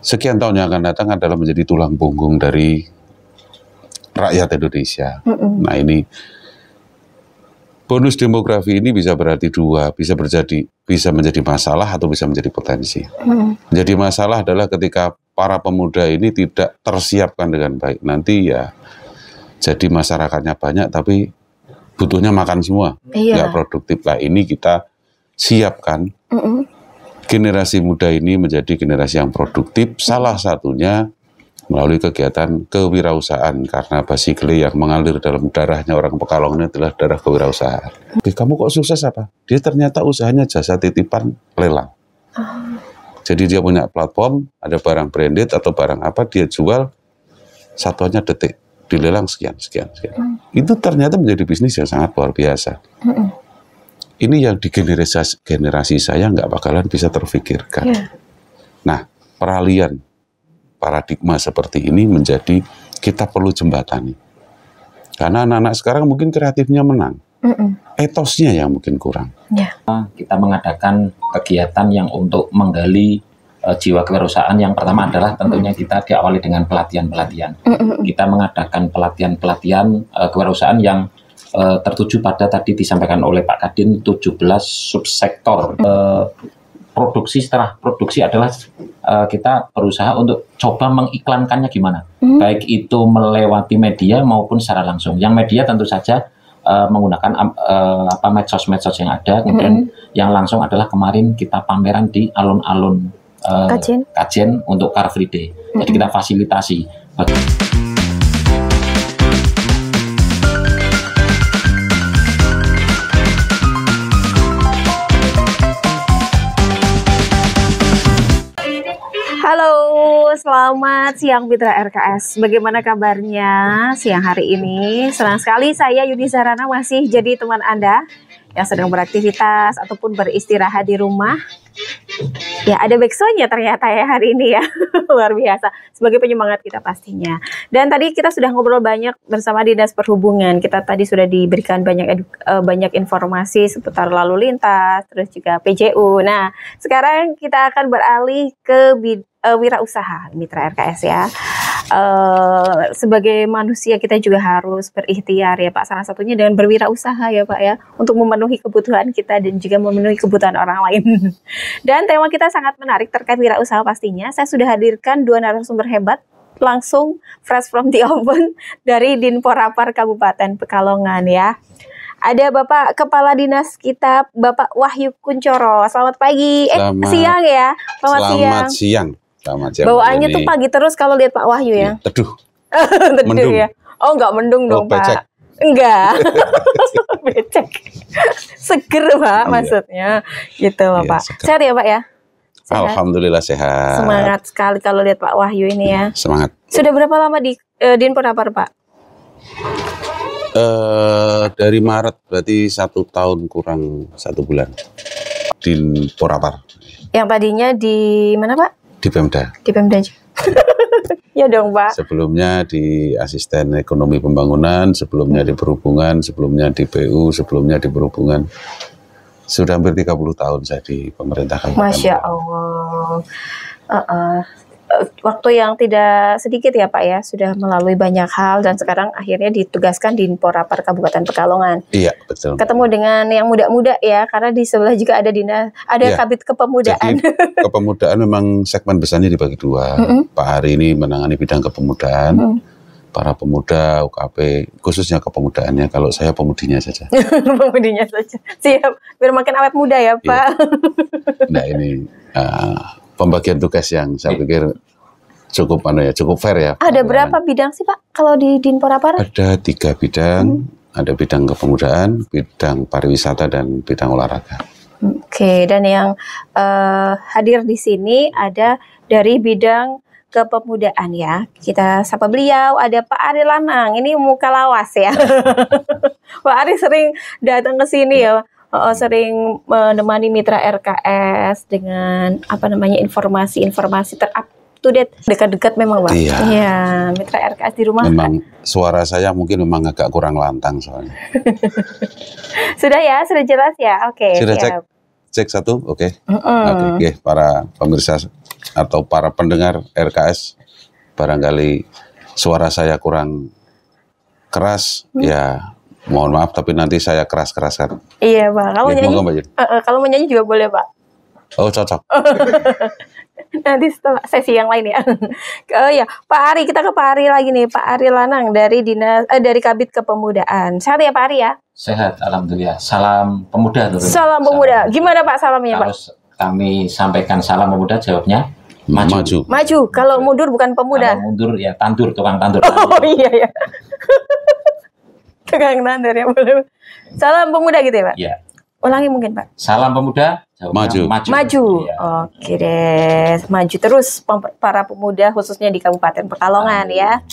sekian tahun yang akan datang adalah menjadi tulang punggung dari rakyat Indonesia. Nah ini bonus demografi ini bisa berarti dua, bisa menjadi masalah atau bisa menjadi potensi. Jadi masalah adalah ketika para pemuda ini tidak tersiapkan dengan baik. Nanti ya jadi masyarakatnya banyak tapi butuhnya makan semua, nggak produktif. Nah ini kita siapkan generasi muda ini menjadi generasi yang produktif. Salah satunya melalui kegiatan kewirausahaan, karena basically yang mengalir dalam darahnya orang Pekalongan adalah darah kewirausahaan. Kamu kok sukses apa? Dia ternyata usahanya jasa titipan lelang. Jadi dia punya platform, ada barang branded atau barang apa, dia jual satuannya detik, dilelang sekian. Itu ternyata menjadi bisnis yang sangat luar biasa. Ini yang di generasi saya nggak bakalan bisa terfikirkan. Nah, peralihan paradigma seperti ini menjadi kita perlu jembatani. Karena anak-anak sekarang mungkin kreatifnya menang, etosnya yang mungkin kurang. Kita mengadakan kegiatan yang untuk menggali jiwa kewirausahaan. Yang pertama adalah tentunya kita diawali dengan pelatihan-pelatihan. Kita mengadakan pelatihan-pelatihan kewirausahaan yang tertuju pada tadi disampaikan oleh Pak Kadin 17 subsektor. Produksi, setelah produksi adalah kita berusaha untuk coba mengiklankannya gimana, baik itu melewati media maupun secara langsung. Yang media tentu saja menggunakan medsos-medsos yang ada, kemudian yang langsung adalah kemarin kita pameran di alun-alun Kajen untuk Car Free Day. Jadi kita fasilitasi. Halo, selamat siang Mitra RKS. Bagaimana kabarnya siang hari ini? Senang sekali saya Yudi Sarana masih jadi teman Anda yang sedang beraktivitas ataupun beristirahat di rumah. Ya, ada backsoundnya ternyata ya hari ini ya. Luar biasa. Sebagai penyemangat kita pastinya. Dan tadi kita sudah ngobrol banyak bersama Dinas Perhubungan. Kita tadi sudah diberikan banyak informasi seputar lalu lintas, terus juga PJU. Nah, sekarang kita akan beralih ke wirausaha Mitra RKS ya. Sebagai manusia kita juga harus berikhtiar ya Pak, salah satunya dengan berwirausaha ya Pak ya, untuk memenuhi kebutuhan kita dan juga memenuhi kebutuhan orang lain. Dan tema kita sangat menarik terkait wirausaha pastinya. Saya sudah hadirkan dua narasumber hebat langsung fresh from the oven dari Dinporapar Kabupaten Pekalongan ya. Ada Bapak Kepala Dinas kita, Bapak Wahyu Kuncoro. Selamat pagi, siang ya. Selamat siang. Bawaannya tuh pagi terus kalau lihat Pak Wahyu ya. Teduh. Mendung ya. Oh enggak mendung dong becek. Pak. Enggak. Becek. Seger Pak maksudnya. Gitu loh Pak. Sehat ya Pak ya? Sehat. Alhamdulillah sehat. Semangat sekali kalau lihat Pak Wahyu ini ya. Semangat. Sudah berapa lama di Dinporapar Pak? Dari Maret, berarti 1 tahun kurang 1 bulan. Dinporapar. Yang tadinya di mana Pak? Di Pemda. Di Pemda juga. Ya dong Pak. Sebelumnya di Asisten Ekonomi Pembangunan, sebelumnya di Perhubungan, sebelumnya di PU, sebelumnya di Perhubungan. Sudah hampir 30 tahun saya di pemerintah Kabupaten. Masya Allah. Waktu yang tidak sedikit ya Pak ya, sudah melalui banyak hal dan sekarang akhirnya ditugaskan di Dinporapar Kabupaten Pekalongan. Iya betul. Ketemu dengan yang muda-muda ya, karena di sebelah juga ada Kabid Kepemudaan. Jadi, kepemudaan memang segmen besarnya dibagi dua. Pak Hari ini menangani bidang kepemudaan, para pemuda UKP khususnya kepemudaannya. Kalau saya pemudinya saja. Pemudinya saja. Siap, biar makin awet muda ya Pak. Iya. Nah ini pembagian tugas yang saya pikir cukup fair ya. Ada berapa bidang sih Pak kalau di Dinporapar? Ada 3 bidang, ada bidang kepemudaan, bidang pariwisata dan bidang olahraga. Oke, dan yang hadir di sini ada dari bidang kepemudaan ya. Kita sapa beliau, ada Pak Ari Lanang. Ini muka lawas ya. Pak Ari sering datang ke sini ya. Sering menemani Mitra RKS dengan informasi-informasi terupdate, dekat-dekat memang Pak. Iya, Mitra RKS di rumah. Memang suara saya mungkin memang agak kurang lantang soalnya. Sudah ya, sudah jelas ya. Oke. Sudah cek 1, oke. Oke, para pemirsa atau para pendengar RKS barangkali suara saya kurang keras, ya mohon maaf, tapi nanti saya keras-keraskan. Iya Pak, kalau Ya, nyanyi, moga, Mbak Jen. kalau menyanyi juga boleh Pak. Oh cocok. Nanti setelah sesi yang lain ya. Ya, Pak Ari, kita ke Pak Ari lagi nih, Pak Ari Lanang dari dari Kabid Kepemudaan. Sehat ya Pak Ari ya? Sehat, alhamdulillah. Salam pemuda. Salam pemuda. Gimana Pak salamnya Pak? Kalau kami sampaikan salam pemuda, jawabnya maju. Maju. Kalau mundur bukan pemuda. Kalau mundur ya tandur, tukang tandur. Oh iya ya. Tukang tandur ya boleh. Salam pemuda gitu ya Pak? Ya. Ulangi mungkin Pak. Salam pemuda, jawabnya Maju. Ya. Oke deh, maju terus para pemuda khususnya di Kabupaten Pekalongan ya.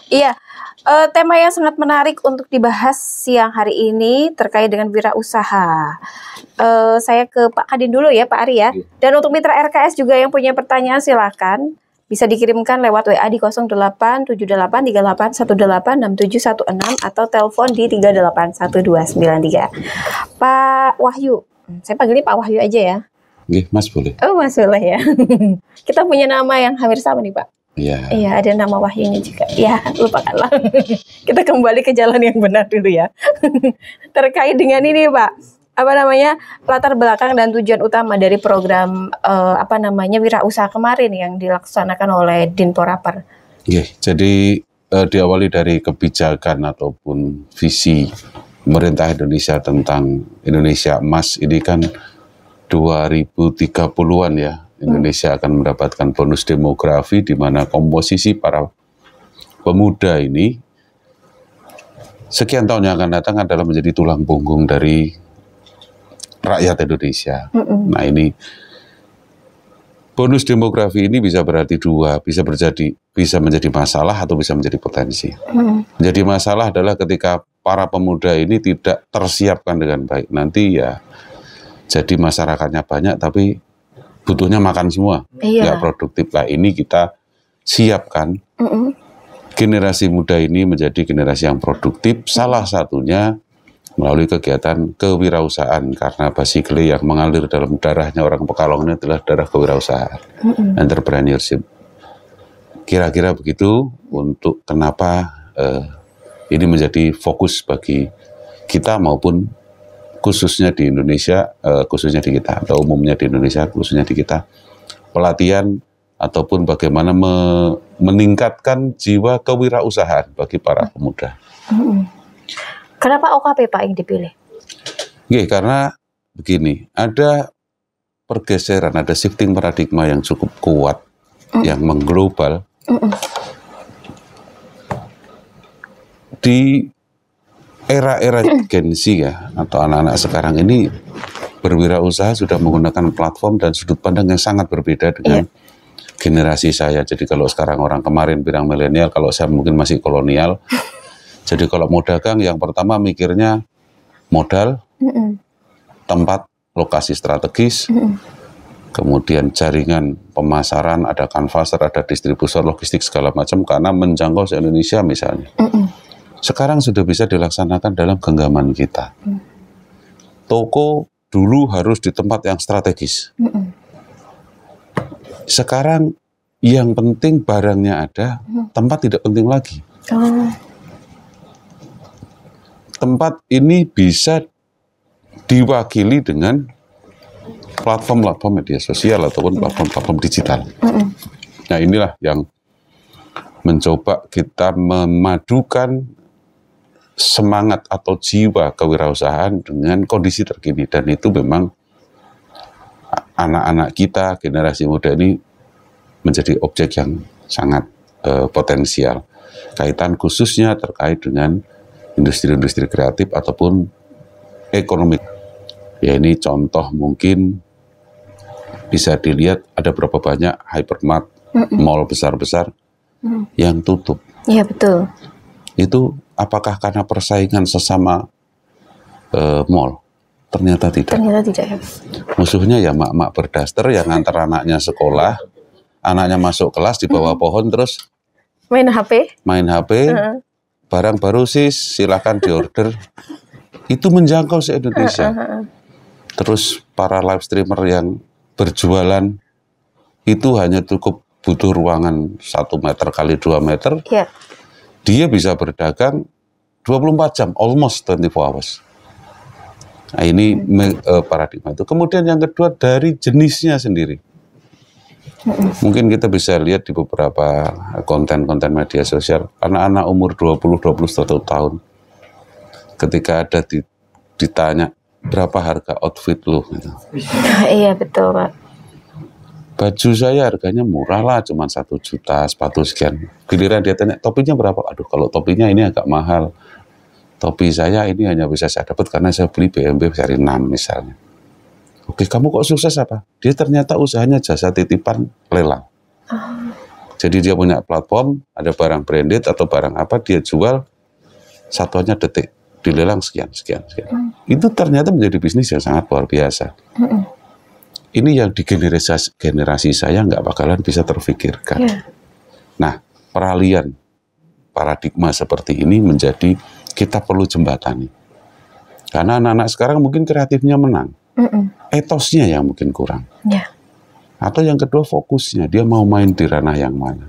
Iya, tema yang sangat menarik untuk dibahas siang hari ini terkait dengan wirausaha. Saya ke Pak Kadin dulu ya Pak Ari ya. Dan untuk mitra RKS juga yang punya pertanyaan silakan. Bisa dikirimkan lewat WA di 087838186716 atau telepon di 3811293. Pak Wahyu, saya panggilnya Pak Wahyu aja ya. Nggih, Mas boleh. Oh, Mas boleh ya. Kita punya nama yang hampir sama nih Pak. Iya. Iya, ada nama Wahyunya juga. Ya, lupakanlah. Kita kembali ke jalan yang benar dulu ya. Terkait dengan ini Pak, latar belakang dan tujuan utama dari program wirausaha kemarin yang dilaksanakan oleh Dinporaper. Jadi diawali dari kebijakan ataupun visi pemerintah Indonesia tentang Indonesia Emas ini kan 2030-an ya. Indonesia akan mendapatkan bonus demografi di mana komposisi para pemuda ini sekian tahun yang akan datang adalah menjadi tulang punggung dari rakyat Indonesia. Nah ini bonus demografi ini bisa berarti dua, bisa menjadi masalah atau bisa menjadi potensi. Jadi masalah adalah ketika para pemuda ini tidak tersiapkan dengan baik. Nanti ya jadi masyarakatnya banyak tapi butuhnya makan semua, nggak produktif. Nah ini kita siapkan generasi muda ini menjadi generasi yang produktif. Salah satunya melalui kegiatan kewirausahaan, karena basically yang mengalir dalam darahnya orang Pekalongan adalah darah kewirausahaan, entrepreneurship. Kira-kira begitu untuk kenapa ini menjadi fokus bagi kita maupun khususnya di Indonesia, khususnya di kita, atau umumnya di Indonesia, khususnya di kita, pelatihan ataupun bagaimana meningkatkan jiwa kewirausahaan bagi para pemuda. Kenapa OKP Pak yang dipilih? Karena begini, ada pergeseran, ada shifting paradigma yang cukup kuat, yang mengglobal. Di era-era Gen Z ya, atau anak-anak sekarang ini berwirausaha sudah menggunakan platform dan sudut pandang yang sangat berbeda dengan generasi saya. Jadi kalau sekarang orang kemarin bilang milenial, kalau saya mungkin masih kolonial. Jadi kalau mau dagang yang pertama mikirnya modal, tempat, lokasi strategis, kemudian jaringan pemasaran, ada kanvaser, ada distributor, logistik segala macam karena menjangkau se-Indonesia misalnya. Sekarang sudah bisa dilaksanakan dalam genggaman kita. Toko dulu harus di tempat yang strategis. Sekarang yang penting barangnya ada, tempat tidak penting lagi. Tempat ini bisa diwakili dengan platform-platform media sosial ataupun platform-platform digital. Nah inilah yang mencoba kita memadukan semangat atau jiwa kewirausahaan dengan kondisi terkini, dan itu memang anak-anak kita, generasi muda ini menjadi objek yang sangat potensial. Kaitan khususnya terkait dengan industri-industri kreatif ataupun ekonomi. Ya ini contoh mungkin bisa dilihat ada berapa banyak hypermart, mall besar-besar yang tutup. Iya betul. Itu apakah karena persaingan sesama mall? Ternyata tidak. Ternyata tidak ya. Musuhnya ya mak-mak berdaster yang ngantar anaknya sekolah, anaknya masuk kelas di bawah pohon terus main HP. Barang baru sis, silakan diorder. Itu menjangkau se-Indonesia. Terus para live streamer yang berjualan itu hanya cukup butuh ruangan 1 meter kali 2 meter, dia bisa berdagang 24 jam, almost 24 hours. Nah, ini paradigma itu. Kemudian yang kedua dari jenisnya sendiri. Mungkin kita bisa lihat di beberapa konten-konten media sosial, anak-anak umur 20-21 tahun, ketika ada ditanya, berapa harga outfit lo? Gitu. Iya, betul, Pak. Baju saya harganya murah lah, cuma 1 juta, sepatu sekian. Giliran dia tanya, topinya berapa? Aduh, kalau topinya ini agak mahal. Topi saya ini hanya bisa saya dapat karena saya beli BMW seri 6 misalnya. Oke, kamu kok sukses apa? Dia ternyata usahanya jasa titipan lelang. Jadi dia punya platform, ada barang branded atau barang apa, dia jual, satuannya detik, dilelang sekian. Itu ternyata menjadi bisnis yang sangat luar biasa. Ini yang di generasi saya nggak bakalan bisa terfikirkan. Nah, peralihan paradigma seperti ini menjadi kita perlu jembatani. Karena anak-anak sekarang mungkin kreatifnya menang. Etosnya yang mungkin kurang. Atau yang kedua fokusnya, dia mau main di ranah yang mana.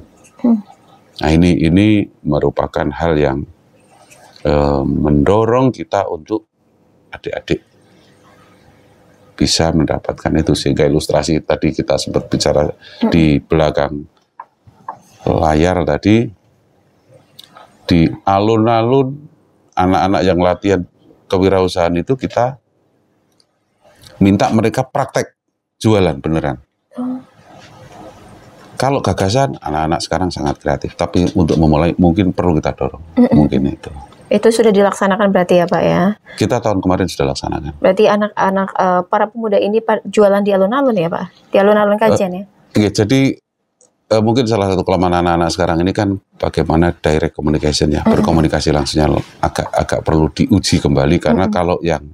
Nah ini merupakan hal yang mendorong kita untuk adik-adik bisa mendapatkan itu. Sehingga ilustrasi tadi kita sempat bicara di belakang layar tadi, di alun-alun anak-anak yang latihan kewirausahaan itu kita minta mereka praktek jualan beneran. Kalau gagasan, anak-anak sekarang sangat kreatif, tapi untuk memulai mungkin perlu kita dorong. Mungkin itu. Itu sudah dilaksanakan berarti ya Pak ya? Kita tahun kemarin sudah laksanakan. Berarti anak-anak para pemuda ini jualan di alun-alun ya Pak? Di alun-alun Kajen ya? Iya, jadi mungkin salah satu kelemahan anak-anak sekarang ini kan bagaimana direct communication ya, berkomunikasi langsungnya agak perlu diuji kembali, karena kalau yang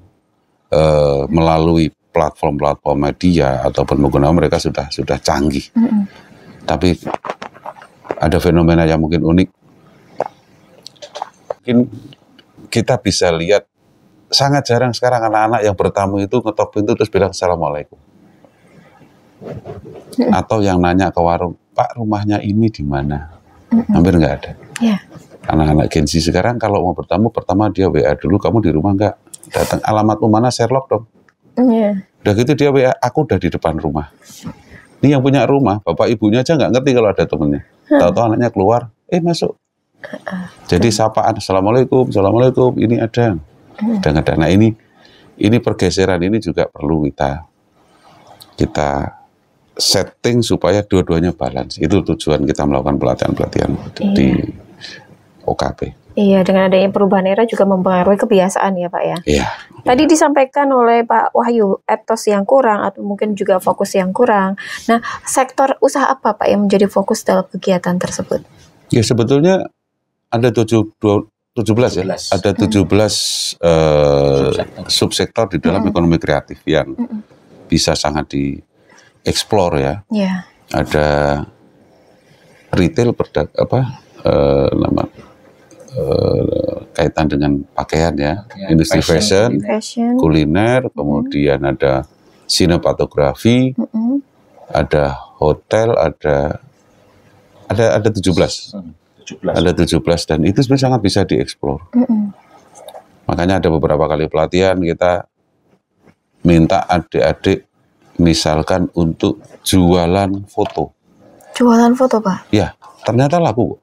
melalui platform-platform media ataupun menggunakan mereka sudah canggih. Tapi ada fenomena yang mungkin unik. Mungkin kita bisa lihat sangat jarang sekarang anak-anak yang bertamu itu ngetok pintu terus bilang Assalamualaikum. Atau yang nanya ke warung, Pak rumahnya ini di mana? Hampir nggak ada. Anak-anak Gen Z sekarang kalau mau bertamu, pertama dia WA dulu, kamu di rumah nggak? Datang, alamatmu mana? Sherlock dong. Udah gitu dia WA, aku udah di depan rumah. Ini yang punya rumah, bapak ibunya aja nggak ngerti kalau ada temennya. Tahu-tahu anaknya keluar, masuk. Jadi sapaan, Assalamualaikum, Assalamualaikum, ini ada. Nah ini pergeseran ini juga perlu kita setting supaya dua-duanya balance. Itu tujuan kita melakukan pelatihan-pelatihan di OKP. Iya, dengan adanya perubahan era juga mempengaruhi kebiasaan ya Pak ya. Iya. Tadi disampaikan oleh Pak Wahyu, etos yang kurang atau mungkin juga fokus yang kurang. Nah, sektor usaha apa Pak yang menjadi fokus dalam kegiatan tersebut? Ya sebetulnya ada 17 ya. Ada 17 subsektor di dalam ekonomi kreatif yang bisa sangat dieksplor ya. Ada retail kaitan dengan pakaian ya, industri fashion, kuliner, kemudian ada sinematografi, ada hotel, ada 17. Ada 17 dan itu sebenarnya sangat bisa dieksplor. Makanya ada beberapa kali pelatihan kita minta adik-adik misalkan untuk jualan foto. Jualan foto Pak? Ya, ternyata laku.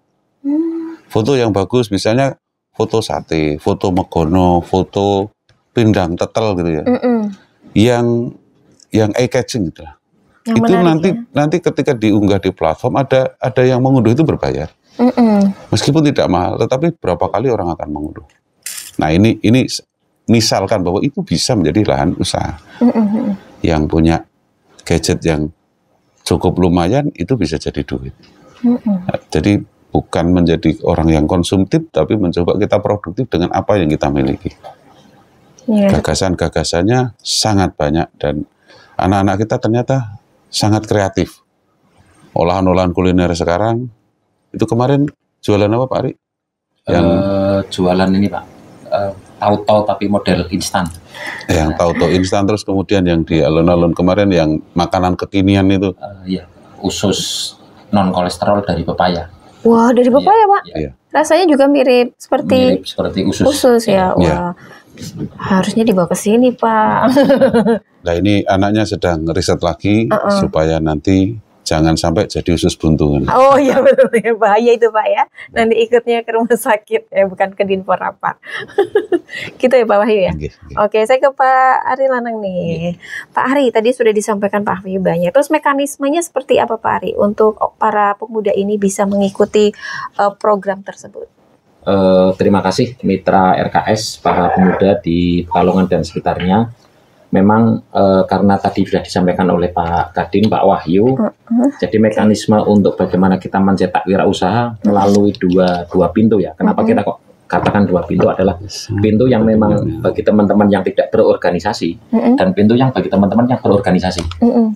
Foto yang bagus, misalnya foto sate, foto megono, foto pindang tetel gitu ya. Yang eye-catching gitu lah. Itu nanti ketika diunggah di platform ada yang mengunduh itu berbayar. Meskipun tidak mahal, tetapi berapa kali orang akan mengunduh. Nah ini misalkan bahwa itu bisa menjadi lahan usaha. Yang punya gadget yang cukup lumayan itu bisa jadi duit. Jadi bukan menjadi orang yang konsumtif, tapi mencoba kita produktif dengan apa yang kita miliki. Gagasan-gagasannya sangat banyak dan anak-anak kita ternyata sangat kreatif. Olahan-olahan kuliner sekarang, itu kemarin jualan apa Pak Ari? Yang jualan ini Pak, tau-tau tapi model instan. Yang tau-tau instan, terus kemudian yang di alun-alun kemarin yang makanan kekinian itu. usus non kolesterol dari pepaya. Wah, dari pepaya, Pak? Iya. Rasanya juga mirip seperti usus. Usus ya. Wah. Iya. Harusnya dibawa ke sini, Pak. Nah ini anaknya sedang riset lagi supaya nanti jangan sampai jadi usus buntu. Oh iya betul ya, bahaya itu Pak ya. Nanti ikutnya ke rumah sakit ya, bukan ke Dinpora Pak. Gitu ya Pak Wahyu ya. Oke, saya ke Pak Ari Lanang nih. Pak Ari, tadi sudah disampaikan Pak Wahyu banyak. Terus mekanismenya seperti apa Pak Ari untuk para pemuda ini bisa mengikuti program tersebut? Terima kasih mitra RKS, para pemuda di Pekalongan dan sekitarnya. Memang karena tadi sudah disampaikan oleh Pak Kadin, Pak Wahyu, jadi mekanisme untuk bagaimana kita mencetak wirausaha melalui dua pintu ya. Kenapa kita kok katakan dua pintu adalah pintu yang memang bagi teman-teman yang tidak berorganisasi dan pintu yang bagi teman-teman yang berorganisasi.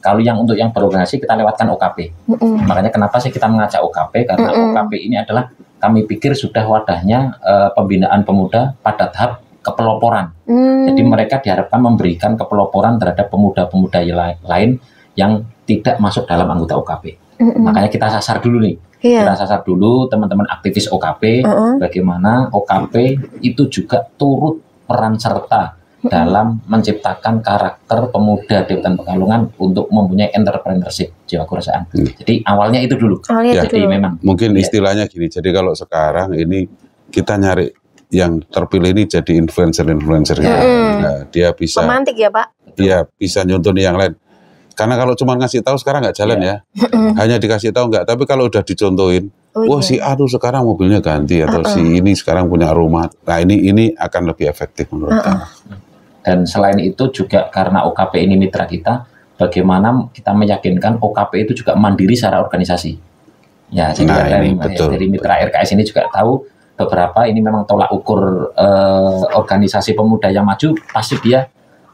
Kalau yang untuk yang berorganisasi kita lewatkan OKP. Makanya kenapa sih kita mengajak OKP? Karena OKP ini adalah kami pikir sudah wadahnya pembinaan pemuda pada tahap kepeloporan. Jadi mereka diharapkan memberikan kepeloporan terhadap pemuda-pemuda lain yang tidak masuk dalam anggota OKP. Makanya kita sasar dulu nih. Kita sasar dulu teman-teman aktivis OKP, bagaimana OKP itu juga turut peran serta dalam menciptakan karakter pemuda di Kabupaten Pekalongan untuk mempunyai entrepreneurship, jiwa kewirausahaan. Jadi awalnya itu dulu. Jadi memang mungkin istilahnya gini. Jadi kalau sekarang ini kita nyari yang terpilih ini jadi influencer-influencer ya. Nah, dia bisa pemantik ya Pak. Dia bisa nyontohin yang lain. Karena kalau cuma ngasih tahu sekarang nggak jalan ya. Hanya dikasih tahu nggak. Tapi kalau udah dicontohin, wah si aduh sekarang mobilnya ganti atau si ini sekarang punya rumah. Nah ini akan lebih efektif menurut kami. Dan selain itu juga karena OKP ini mitra kita, bagaimana kita meyakinkan OKP itu juga mandiri secara organisasi. Ya, jadi dari mitra RKS ini juga tahu beberapa ini memang tolak ukur organisasi pemuda yang maju pasti dia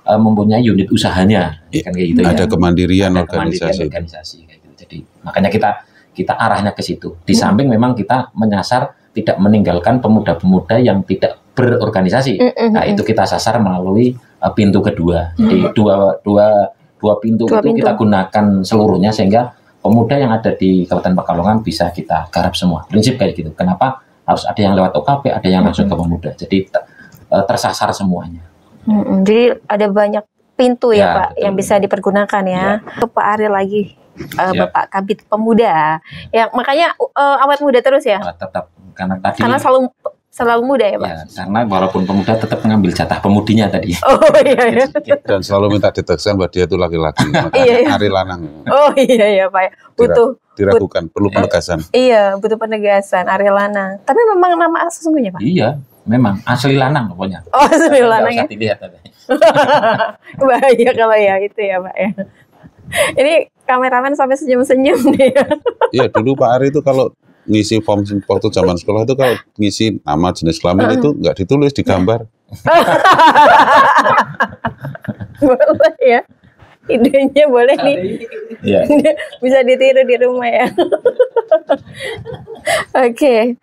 mempunyai unit usahanya kan kayak gitu. Ada kemandirian organisasi kayak gitu. Jadi makanya kita arahnya ke situ. Di samping memang kita menyasar tidak meninggalkan pemuda-pemuda yang tidak berorganisasi. Nah, itu kita sasar melalui pintu kedua. Jadi dua pintu kita gunakan seluruhnya sehingga pemuda yang ada di Kabupaten Pekalongan bisa kita garap semua. Prinsip kayak gitu. Kenapa harus ada yang lewat OKP, ada yang langsung ke pemuda. Jadi tersasar semuanya. Jadi ada banyak pintu ya Pak betul, yang bisa dipergunakan ya. Ke Pak Ari lagi, Bapak Kabid Pemuda. Ya makanya awet muda terus ya. Tetap karena selalu muda ya Pak. Ya, karena walaupun pemuda tetap mengambil jatah pemudinya tadi. Oh iya. Dan selalu minta ditegaskan bahwa dia itu laki-laki. Ari Lanang. Oh iya Pak. Butuh diragukan, perlu penegasan. Iya, butuh penegasan, Ari Lanang. Tapi memang nama sesungguhnya Pak? Iya, memang asli Lanang pokoknya. Oh, asli Lanang ya? Dilihat, bahaya kalau ya itu ya Pak ya. Ini kameramen sampai senyum-senyum nih. Iya, dulu Pak Ari itu kalau ngisi form waktu zaman sekolah itu kalau ngisi nama jenis kelamin itu nggak ditulis, digambar. Boleh ya. Idenya boleh nih. Ya. Bisa ditiru di rumah ya. Oke.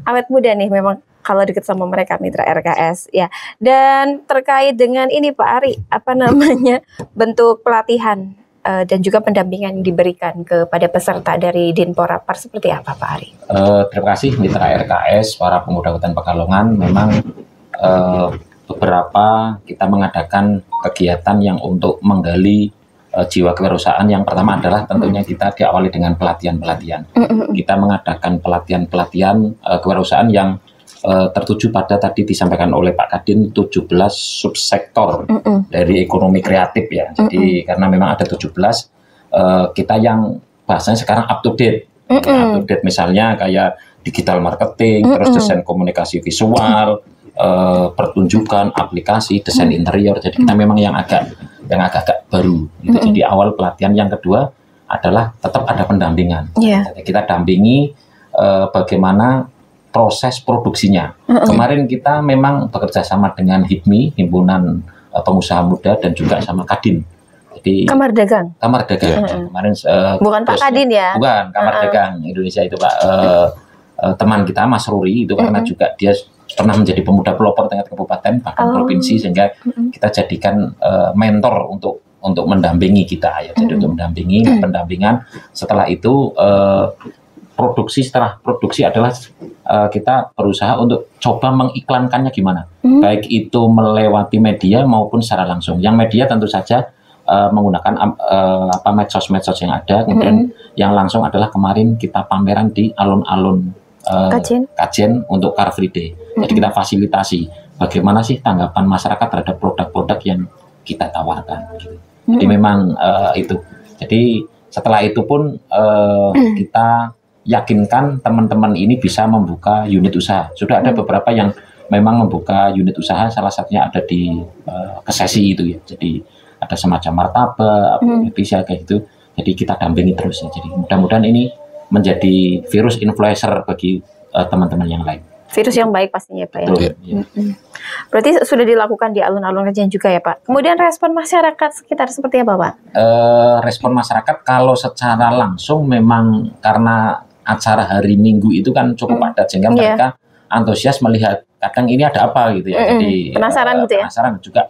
Awet muda nih memang kalau deket sama mereka mitra RKS ya. Dan terkait dengan ini Pak Ari, apa namanya bentuk pelatihan dan juga pendampingan yang diberikan kepada peserta dari Dinpora Par seperti apa Pak Ari? Terima kasih mitra RKS, para pemuda Kabupaten Pekalongan. Memang beberapa kita mengadakan kegiatan yang untuk menggali jiwa kewirausahaan. Yang pertama adalah tentunya kita diawali dengan pelatihan-pelatihan. Kita mengadakan pelatihan-pelatihan kewirausahaan yang tertuju pada tadi disampaikan oleh Pak Kadin 17 subsektor dari ekonomi kreatif ya. Jadi karena memang ada 17 kita yang bahasanya sekarang up to date. Up to date misalnya kayak digital marketing, terus desain komunikasi visual, pertunjukan, aplikasi, desain interior. Jadi kita memang yang agak baru. Gitu. Jadi awal pelatihan. Yang kedua adalah tetap ada pendampingan. Jadi kita dampingi bagaimana proses produksinya. Kemarin kita memang bekerja sama dengan HIPMI, Himpunan Pengusaha Muda, dan juga sama Kadin. Jadi Kamar Dagang. Kemarin bukan Pak Kadin ya? Bukan, Kamar Dagang Indonesia itu Pak. Teman kita Mas Ruri itu karena juga dia pernah menjadi pemuda pelopor tingkat kabupaten bahkan provinsi, sehingga kita jadikan mentor untuk untuk mendampingi kita ya. Jadi untuk mendampingi pendampingan. Setelah itu setelah produksi adalah kita berusaha untuk coba mengiklankannya gimana. Baik itu melewati media maupun secara langsung. Yang media tentu saja menggunakan medsos-medsos yang ada. Kemudian yang langsung adalah kemarin kita pameran di alun-alun Kajen untuk Car Free Day. Jadi kita fasilitasi bagaimana sih tanggapan masyarakat terhadap produk-produk yang kita tawarkan. Gitu. Jadi memang itu. Jadi setelah itu pun kita yakinkan teman-teman ini bisa membuka unit usaha. Sudah ada beberapa yang memang membuka unit usaha, salah satunya ada di Kesesi itu ya. Jadi ada semacam martabak, bisa kayak gitu. Jadi kita dampingi terus ya. Jadi mudah-mudahan ini menjadi virus influencer bagi teman-teman yang lain. Virus yang baik pastinya Pak ya. Ya. Berarti sudah dilakukan di alun-alun Kajen juga ya Pak. Kemudian respon masyarakat sekitar seperti apa Pak? Respon masyarakat kalau secara langsung memang karena acara hari Minggu itu kan cukup padat sehingga mereka antusias melihat kadang ini ada apa gitu ya. Jadi penasaran gitu ya. Penasaran juga.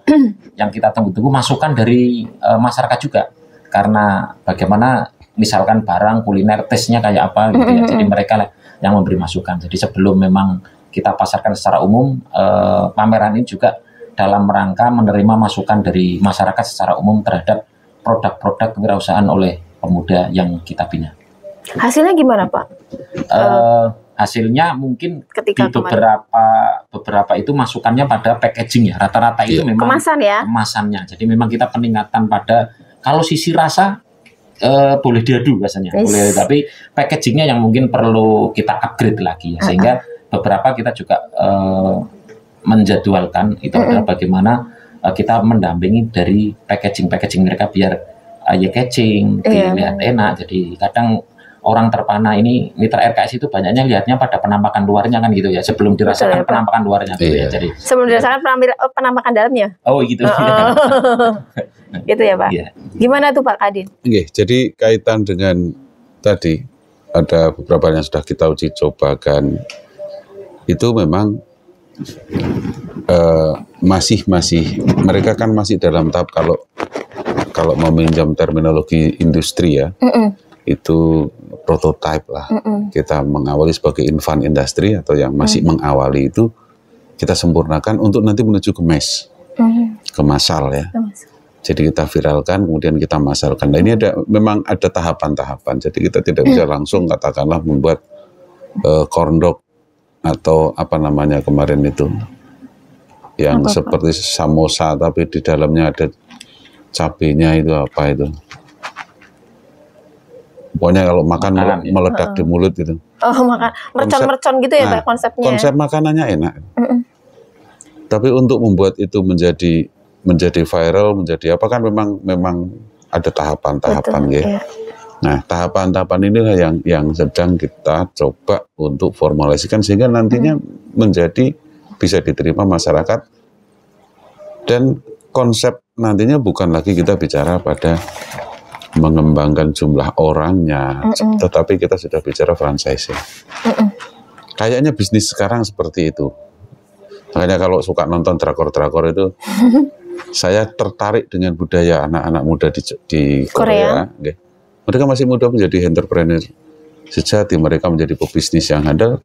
Yang kita tunggu-tunggu masukan dari masyarakat juga. Karena bagaimana misalkan barang kuliner tesnya kayak apa gitu ya. Jadi mereka yang memberi masukan. Jadi sebelum memang kita pasarkan secara umum, pameran ini juga dalam rangka menerima masukan dari masyarakat secara umum terhadap produk-produk kewirausahaan oleh pemuda yang kita bina. Hasilnya gimana Pak? Hasilnya mungkin ketika di beberapa itu masukannya pada packaging ya. Rata-rata itu memang kemasan ya. Kemasannya. Jadi memang kita peningkatan pada kalau sisi rasa boleh diadu biasanya. Boleh, tapi packagingnya yang mungkin perlu kita upgrade lagi ya. Sehingga beberapa kita juga menjadwalkan itu adalah bagaimana kita mendampingi dari packaging mereka biar eye-catching, dilihat enak. Jadi kadang orang terpana ini mitra RKS itu banyaknya lihatnya pada penampakan luarnya kan gitu ya, sebelum dirasakan penampakan luarnya gitu ya. Jadi sebelum dirasakan penampakan dalamnya. Oh gitu. Gitu ya Pak. Gimana tuh Pak Kadin? Jadi kaitan dengan tadi ada beberapa yang sudah kita uji cobakan itu memang masih mereka kan masih dalam tahap kalau meminjam terminologi industri ya. Itu prototype lah. Kita mengawali sebagai infant industry atau yang masih mengawali itu kita sempurnakan untuk nanti menuju ke mass, ke massal ya. Jadi kita viralkan, kemudian kita massalkan. Nah ini memang ada tahapan-tahapan. Jadi kita tidak bisa langsung katakanlah membuat corn dog atau apa namanya kemarin itu yang seperti samosa tapi di dalamnya ada cabenya itu apa itu. Pokoknya kalau makan meledak di mulut gitu. Oh, makan mercon-mercon gitu ya Pak konsepnya. Konsep makanannya enak. Tapi untuk membuat itu menjadi viral, menjadi apa kan memang ada tahapan-tahapan ya. Nah, tahapan-tahapan inilah yang sedang kita coba untuk formulasikan sehingga nantinya menjadi bisa diterima masyarakat dan konsep nantinya bukan lagi kita bicara pada mengembangkan jumlah orangnya, tetapi kita sudah bicara franchising. Kayaknya bisnis sekarang seperti itu. Makanya kalau suka nonton drakor-drakor itu, saya tertarik dengan budaya anak-anak muda di Korea. Mereka masih muda menjadi entrepreneur sejati, mereka menjadi pebisnis yang handal.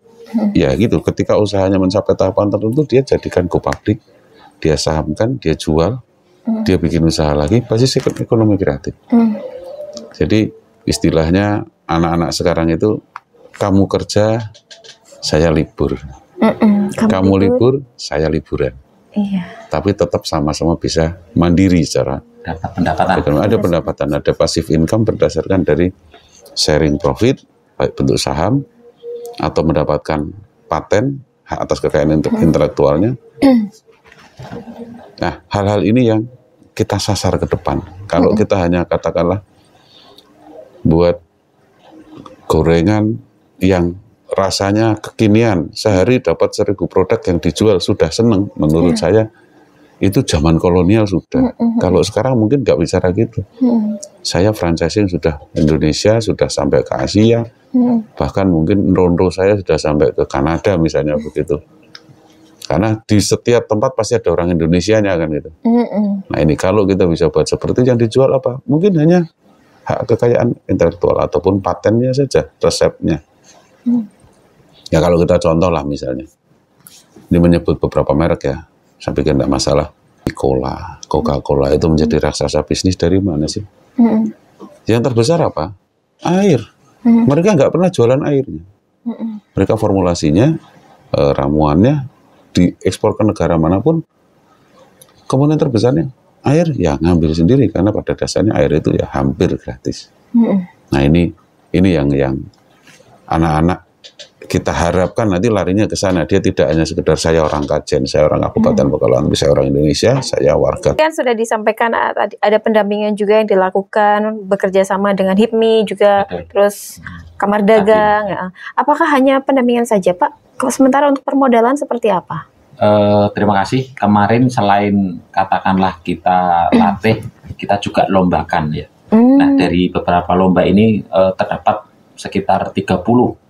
Ya gitu, ketika usahanya mencapai tahapan tertentu, dia jadikan go public, dia sahamkan, dia jual, dia bikin usaha lagi, basis ekonomi kreatif. Jadi istilahnya anak-anak sekarang itu kamu kerja, saya libur. Kamu libur, saya liburan. Tapi tetap sama-sama bisa mandiri secara pendapatan. Ada pendapatan, ada passive income berdasarkan dari sharing profit, baik bentuk saham atau mendapatkan paten hak atas kekayaan intelektualnya. Nah, hal-hal ini yang kita sasar ke depan. Kalau kita hanya katakanlah buat gorengan yang rasanya kekinian, sehari dapat 1000 produk yang dijual, sudah seneng. Menurut saya itu zaman kolonial sudah. Kalau sekarang mungkin nggak bicara gitu. Saya franchising sudah Indonesia, sudah sampai ke Asia, bahkan mungkin rondo saya sudah sampai ke Kanada misalnya begitu. Karena di setiap tempat pasti ada orang Indonesianya kan gitu. Nah ini kalau kita bisa buat seperti yang dijual apa? Mungkin hanya hak kekayaan intelektual ataupun patennya saja, resepnya. Ya kalau kita contoh lah misalnya, ini menyebut beberapa merek ya, saya pikir tidak masalah. Coca-Cola itu menjadi raksasa bisnis dari mana sih? Yang terbesar apa? Air. Mereka nggak pernah jualan airnya. Mereka formulasinya, ramuannya diekspor ke negara manapun, komponen terbesarnya air ya ngambil sendiri karena pada dasarnya air itu ya hampir gratis. Nah ini yang anak-anak kita harapkan nanti larinya ke sana. Dia tidak hanya sekedar saya orang Kajen, saya orang Kabupaten Pekalongan, saya orang Indonesia, saya warga. Kan sudah disampaikan ada pendampingan juga yang dilakukan bekerja sama dengan HIPMI juga, terus Kamar Dagang. Ya. Apakah hanya pendampingan saja Pak? Sementara untuk permodalan seperti apa? Terima kasih. Kemarin selain katakanlah kita latih, kita juga lombakan ya. Nah dari beberapa lomba ini terdapat sekitar 30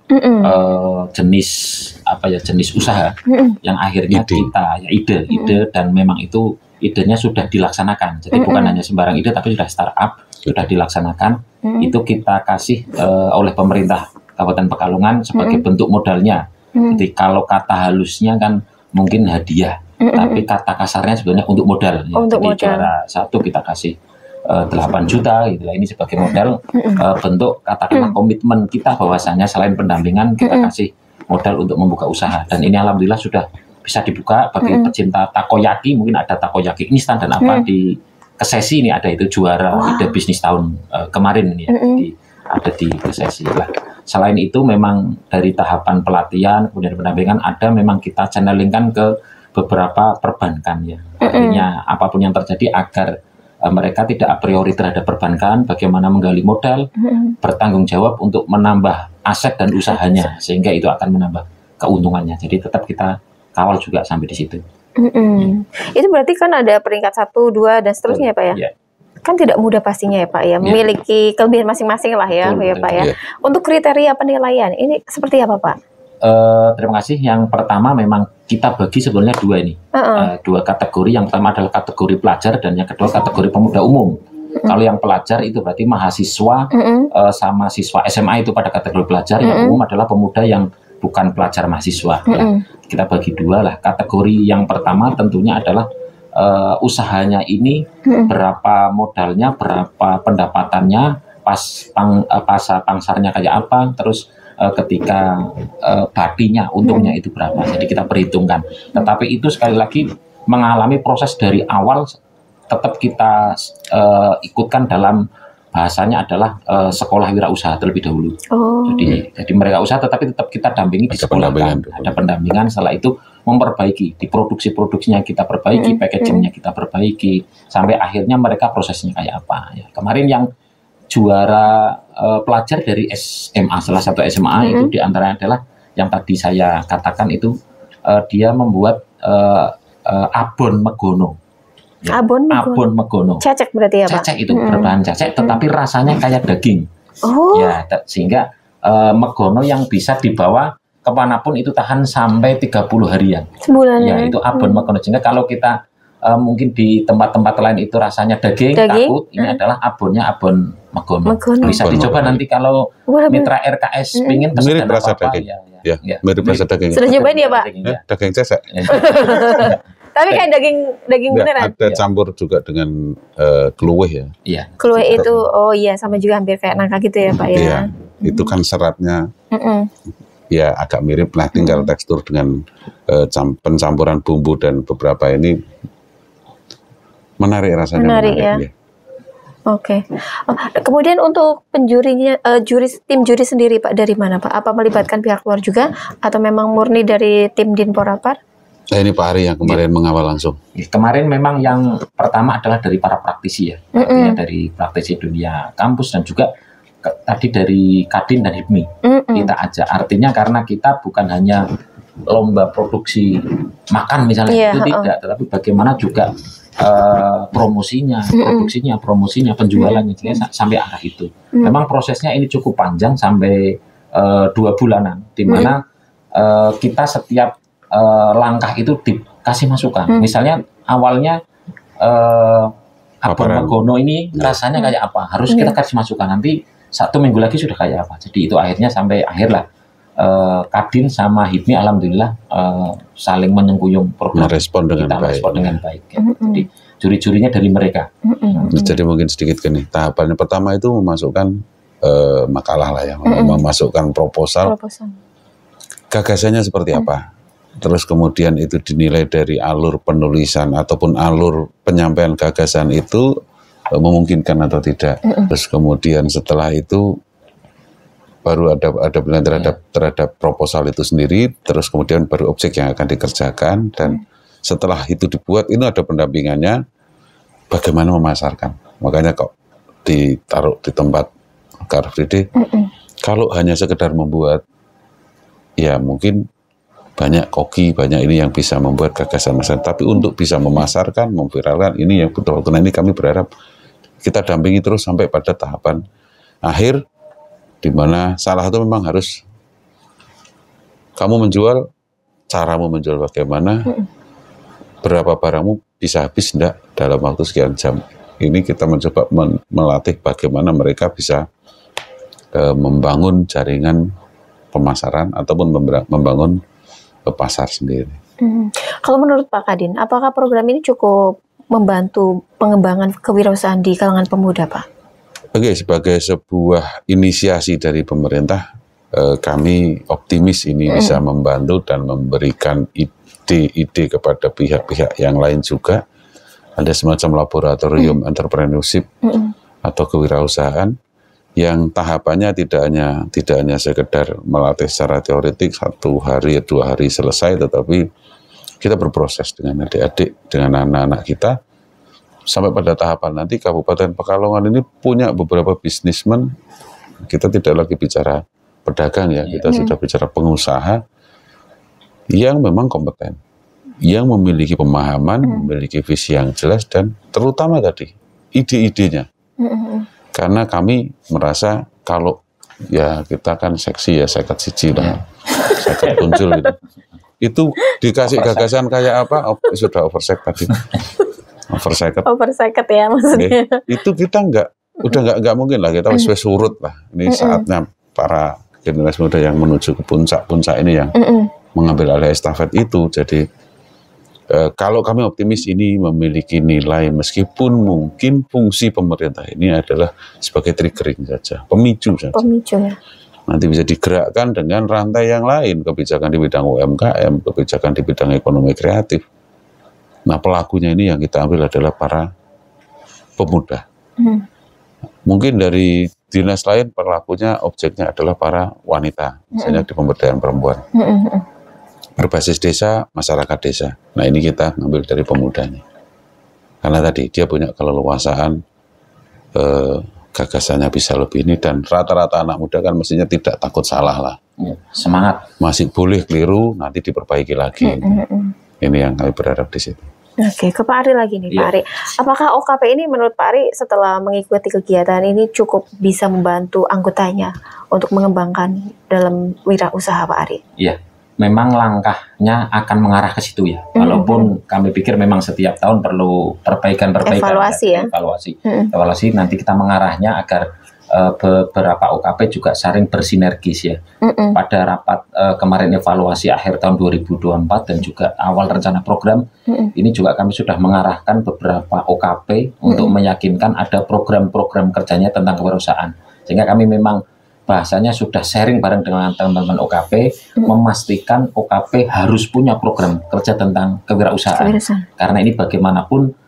jenis usaha yang akhirnya kita ide dan memang itu idenya sudah dilaksanakan. Jadi bukan hanya sembarang ide tapi sudah startup, sudah dilaksanakan. Itu kita kasih oleh pemerintah Kabupaten Pekalongan sebagai bentuk modalnya. Jadi kalau kata halusnya kan mungkin hadiah, tapi kata kasarnya sebenarnya untuk modal. Ya. Untuk jadi modal. juara 1 kita kasih 8 juta, gitu. Ini sebagai modal bentuk katakanlah komitmen kita bahwasanya selain pendampingan kita kasih modal untuk membuka usaha. Dan ini alhamdulillah sudah bisa dibuka bagi pecinta takoyaki, mungkin ada takoyaki instan dan apa di Kesesi ini ada itu juara ide bisnis tahun kemarin ini ya, ada di Kesesi lah. Selain itu memang dari tahapan pelatihan kemudian pendampingan ada memang kita channelingkan ke beberapa perbankan ya. Artinya apapun yang terjadi agar mereka tidak a priori terhadap perbankan, bagaimana menggali modal, bertanggung jawab untuk menambah aset dan usahanya sehingga itu akan menambah keuntungannya. Jadi tetap kita kawal juga sampai di situ. Itu berarti kan ada peringkat 1, 2 dan seterusnya ya Pak ya? Yeah. Kan tidak mudah pastinya ya Pak ya, memiliki kelebihan masing-masing lah ya, ya Pak ya. Untuk kriteria penilaian ini seperti apa Pak? Terima kasih. Yang pertama memang kita bagi sebenarnya 2 ini, 2 kategori. Yang pertama adalah kategori pelajar dan yang kedua kategori pemuda umum. Kalau yang pelajar itu berarti mahasiswa sama siswa SMA itu pada kategori pelajar. Yang umum adalah pemuda yang bukan pelajar mahasiswa. Ya. Kita bagi 2 lah. Kategori yang pertama tentunya adalah usahanya ini berapa modalnya, berapa pendapatannya, pangsarnya kayak apa, terus ketika batinya untungnya itu berapa. Jadi kita perhitungkan. Tetapi itu sekali lagi mengalami proses dari awal, tetap kita ikutkan dalam bahasanya adalah sekolah wirausaha terlebih dahulu. Jadi mereka usaha tetapi tetap kita dampingi di sekolah. Ada pendampingan, setelah itu memperbaiki di produksinya kita perbaiki, packagingnya kita perbaiki sampai akhirnya mereka prosesnya kayak apa ya. Kemarin yang juara pelajar dari SMA, salah satu SMA itu diantaranya adalah yang tadi saya katakan itu dia membuat abon megono. Ya, abon megono. Cecek berarti ya Pak? Cecek itu berbahan cecek, tetapi rasanya kayak daging. Ya, sehingga megono yang bisa dibawa kemanapun itu tahan sampai 30 harian. Sebulan. Ya, itu abon megono. Sehingga kalau kita mungkin di tempat-tempat lain itu rasanya daging. Takut, ini adalah abonnya abon megono. Bisa dicoba nanti kalau mitra RKS pengen pesan mirip rasa daging. Ya, mirip rasa daging. Sudah nyobain ya Pak? Daging cecek. Tapi kayak daging beneran. Ada campur juga dengan kluweh ya. Iya. Kluweh itu, oh iya sama juga hampir kayak nangka gitu ya Pak ya. Iya, itu kan seratnya ya agak mirip lah, tinggal tekstur dengan pencampuran bumbu dan beberapa ini menarik rasanya. Menarik ya. Oke. Kemudian untuk penjurinya, tim juri sendiri Pak dari mana Pak? Apa melibatkan pihak luar juga atau memang murni dari tim Dinporapar? Nah, ini Pak Ari yang kemarin mengawal langsung. Kemarin memang yang pertama adalah dari para praktisi ya, dari praktisi dunia kampus dan juga tadi dari Kadin dan HIPMI. Kita ajak, artinya karena kita bukan hanya lomba produksi makan misalnya, itu tidak, tetapi bagaimana juga promosinya, promosinya, penjualannya, sampai arah itu. Memang prosesnya ini cukup panjang sampai 2 bulanan, di mana kita setiap langkah itu dikasih masukan. Misalnya awalnya Abon Megono ini rasanya kayak apa? Harus kita kasih masukan. Nanti 1 minggu lagi sudah kayak apa? Jadi itu akhirnya sampai akhir lah. Kadin sama HIPMI alhamdulillah saling menyengkuyung program merespon dengan baik. Ya. Jadi juri-jurinya dari mereka. Jadi mungkin sedikit gini, tahapan pertama itu memasukkan makalah lah ya, memasukkan proposal. Gagasannya seperti apa? Terus kemudian itu dinilai dari alur penulisan ataupun alur penyampaian gagasan itu memungkinkan atau tidak. Terus kemudian setelah itu baru ada penilaian terhadap proposal itu sendiri, terus kemudian baru objek yang akan dikerjakan, dan setelah itu dibuat ini ada pendampingannya bagaimana memasarkan. Makanya kok ditaruh di tempat Car Free Day. Kalau hanya sekedar membuat, ya mungkin banyak koki, banyak ini yang bisa membuat gagasan masyarakat, tapi untuk bisa memasarkan, memviralkan, ini yang betul-betul. Nah, ini kami berharap kita dampingi terus sampai pada tahapan akhir, di mana salah satu memang harus kamu menjual, caramu menjual bagaimana, berapa barangmu bisa habis enggak dalam waktu sekian jam. Ini kita mencoba melatih bagaimana mereka bisa membangun jaringan pemasaran ataupun membangun pasar sendiri. Kalau menurut Pak Kadin, apakah program ini cukup membantu pengembangan kewirausahaan di kalangan pemuda, Pak? Oke, sebagai sebuah inisiasi dari pemerintah, kami optimis ini bisa membantu dan memberikan ide-ide kepada pihak-pihak yang lain juga. Ada semacam laboratorium entrepreneurship atau kewirausahaan yang tahapannya tidak hanya sekedar melatih secara teoretik 1 hari 2 hari selesai, tetapi kita berproses dengan adik-adik, dengan anak-anak kita, sampai pada tahapan nanti Kabupaten Pekalongan ini punya beberapa bisnismen. Kita tidak lagi bicara pedagang ya, kita sudah bicara pengusaha yang memang kompeten, yang memiliki pemahaman, memiliki visi yang jelas, dan terutama tadi ide-idenya. Karena kami merasa kalau ya kita kan seksi ya, seket siji lah, seket muncul gitu. Itu dikasih gagasan kayak apa, sudah oversek tadi. Overseket ya maksudnya. Itu kita nggak mungkin lah, kita harus surut lah. Ini saatnya para generasi muda yang menuju ke puncak ini yang mengambil alih estafet itu. Jadi kalau kami optimis ini memiliki nilai, meskipun mungkin fungsi pemerintah ini adalah sebagai triggering saja, pemicu saja. Pemicu ya. Nanti bisa digerakkan dengan rantai yang lain, kebijakan di bidang UMKM, kebijakan di bidang ekonomi kreatif. Nah, pelakunya ini yang kita ambil adalah para pemuda. Mungkin dari dinas lain pelakunya, objeknya adalah para wanita, misalnya di pemberdayaan perempuan. Berbasis desa, masyarakat desa. Nah, ini kita ambil dari pemudanya. Karena tadi dia punya keleluasaan, gagasannya bisa lebih ini, dan rata-rata anak muda kan mestinya tidak takut salah lah. Semangat. Masih boleh keliru, nanti diperbaiki lagi. Ini yang kami berharap di situ. Oke, ke Pak Ari lagi nih, Pak Ari. Apakah OKP ini menurut Pak Ari setelah mengikuti kegiatan ini cukup bisa membantu anggotanya untuk mengembangkan dalam wirausaha, Pak Ari? Iya, memang langkahnya akan mengarah ke situ ya. Walaupun kami pikir memang setiap tahun perlu perbaikan, evaluasi ya. Evaluasi nanti kita mengarahnya agar beberapa OKP juga saling bersinergis ya. Pada rapat kemarin evaluasi akhir tahun 2024 dan juga awal rencana program, ini juga kami sudah mengarahkan beberapa OKP untuk meyakinkan ada program-program kerjanya tentang kewirausahaan. Sehingga kami memang bahasanya sudah sharing bareng dengan teman-teman OKP, memastikan OKP harus punya program kerja tentang kewirausahaan. Karena ini bagaimanapun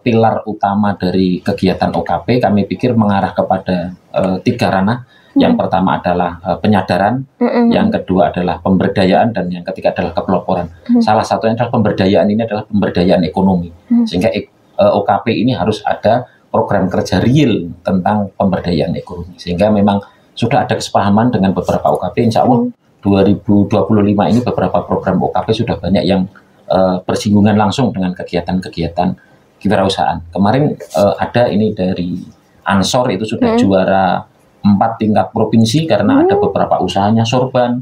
pilar utama dari kegiatan OKP, kami pikir mengarah kepada 3 ranah. Yang pertama adalah penyadaran, yang kedua adalah pemberdayaan, dan yang ketiga adalah kepeloporan. Salah satunya adalah pemberdayaan, ini adalah pemberdayaan ekonomi. Sehingga OKP ini harus ada program kerja real tentang pemberdayaan ekonomi. Sehingga memang sudah ada kesepahaman dengan beberapa OKP, insya Allah 2025 ini beberapa program OKP sudah banyak yang bersinggungan langsung dengan kegiatan-kegiatan kewirausahaan. Kemarin ada ini dari Ansor, itu sudah juara 4 tingkat provinsi karena ada beberapa usahanya sorban,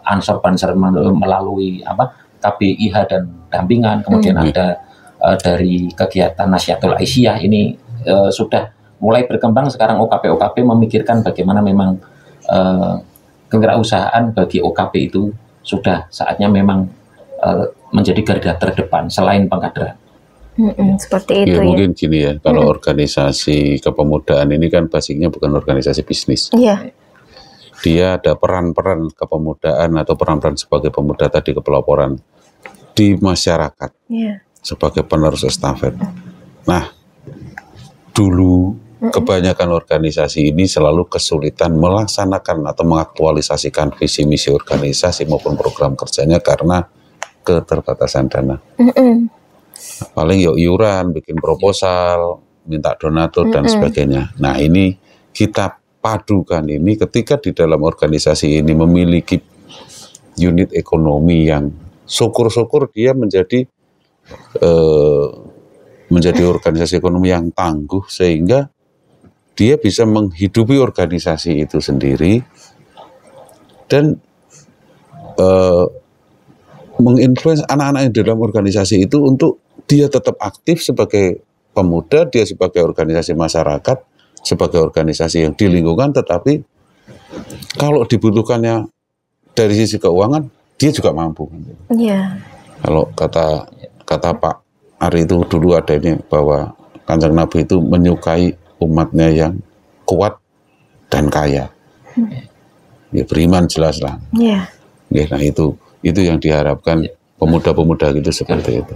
ansor banser melalui KBIH dan dampingan, kemudian ada dari kegiatan Nasyatul Aisyah ini sudah mulai berkembang. Sekarang OKP memikirkan bagaimana memang kewirausahaan bagi OKP itu sudah saatnya memang menjadi garda terdepan selain pengkaderan. Seperti itu ya. Mungkin gini ya, kalau organisasi kepemudaan ini kan basicnya bukan organisasi bisnis. Iya. Dia ada peran-peran kepemudaan atau peran-peran sebagai pemuda tadi, kepeloporan di masyarakat sebagai penerus estafet. Nah, dulu kebanyakan organisasi ini selalu kesulitan melaksanakan atau mengaktualisasikan visi misi organisasi maupun program kerjanya karena keterbatasan dana. Paling yuk iuran, bikin proposal, minta donatur dan sebagainya. Nah, ini kita padukan ini ketika di dalam organisasi ini memiliki unit ekonomi yang syukur-syukur dia menjadi organisasi ekonomi yang tangguh, sehingga dia bisa menghidupi organisasi itu sendiri dan menginfluence anak-anak yang dalam organisasi itu untuk dia tetap aktif sebagai pemuda, dia sebagai organisasi masyarakat, sebagai organisasi yang di lingkungan, tetapi kalau dibutuhkannya dari sisi keuangan, dia juga mampu. Iya. Kalau kata Pak Ari itu dulu ada ini, bahwa Kanjeng Nabi itu menyukai umatnya yang kuat dan kaya. Ya, beriman jelas lah. Iya. Nah itu yang diharapkan pemuda-pemuda gitu seperti itu.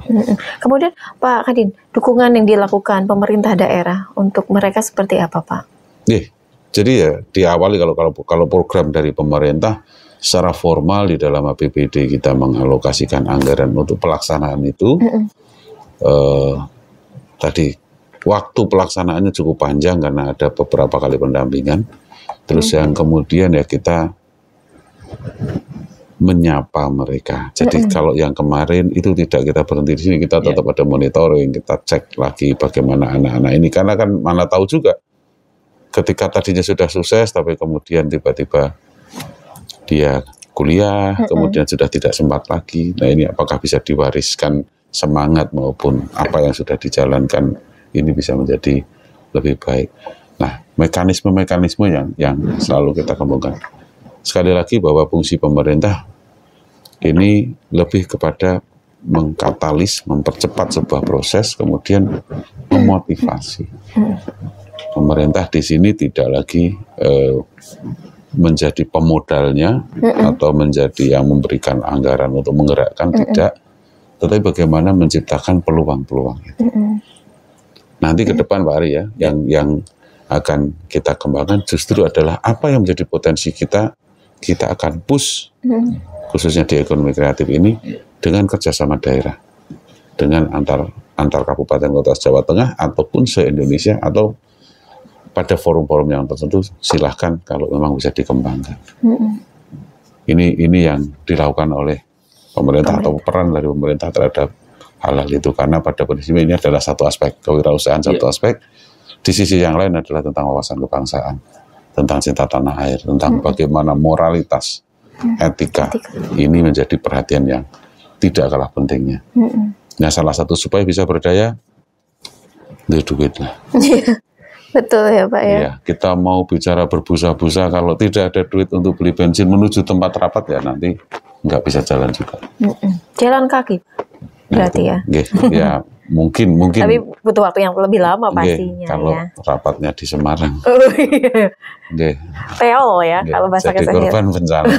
Kemudian Pak Kadin, dukungan yang dilakukan pemerintah daerah untuk mereka seperti apa, Pak? Jadi ya diawali kalau program dari pemerintah secara formal di dalam APBD kita mengalokasikan anggaran untuk pelaksanaan itu. Tadi waktu pelaksanaannya cukup panjang karena ada beberapa kali pendampingan. Terus yang kemudian ya kita menyapa mereka. Jadi kalau yang kemarin itu tidak kita berhenti di sini, kita tetap ada monitoring, kita cek lagi bagaimana anak-anak ini, karena kan mana tahu juga ketika tadinya sudah sukses tapi kemudian tiba-tiba dia kuliah, kemudian sudah tidak sempat lagi. Nah, ini apakah bisa diwariskan semangat maupun apa yang sudah dijalankan ini bisa menjadi lebih baik. Nah, mekanisme-mekanisme yang selalu kita kembangkan. Sekali lagi bahwa fungsi pemerintah ini lebih kepada mengkatalis, mempercepat sebuah proses, kemudian memotivasi. Pemerintah di sini tidak lagi menjadi pemodalnya atau menjadi yang memberikan anggaran untuk menggerakkan, tidak. Tetapi bagaimana menciptakan peluang-peluang itu. Nanti ke depan Pak Ari ya, yang akan kita kembangkan justru adalah apa yang menjadi potensi kita akan push, khususnya di ekonomi kreatif ini, dengan kerjasama daerah, dengan antar kabupaten kota Jawa Tengah ataupun se-Indonesia, atau pada forum-forum yang tertentu silahkan kalau memang bisa dikembangkan. Ini yang dilakukan oleh pemerintah atau peran dari pemerintah terhadap hal-hal itu, karena pada prinsipnya ini adalah satu aspek kewirausahaan, satu aspek. Di sisi yang lain adalah tentang wawasan kebangsaan, tentang cinta tanah air, tentang bagaimana moralitas, etika ini menjadi perhatian yang tidak kalah pentingnya. Nah, salah satu supaya bisa berdaya, duit lah. Betul ya Pak ya. Iya, kita mau bicara berbusa-busa, kalau tidak ada duit untuk beli bensin menuju tempat rapat ya nanti nggak bisa jalan juga. Jalan kaki berarti ya. Ya mungkin. Tapi butuh waktu yang lebih lama pastinya. Kalau ya. rapatnya di Semarang. PO ya kalau bahasa jadi kesannya. korban bencana.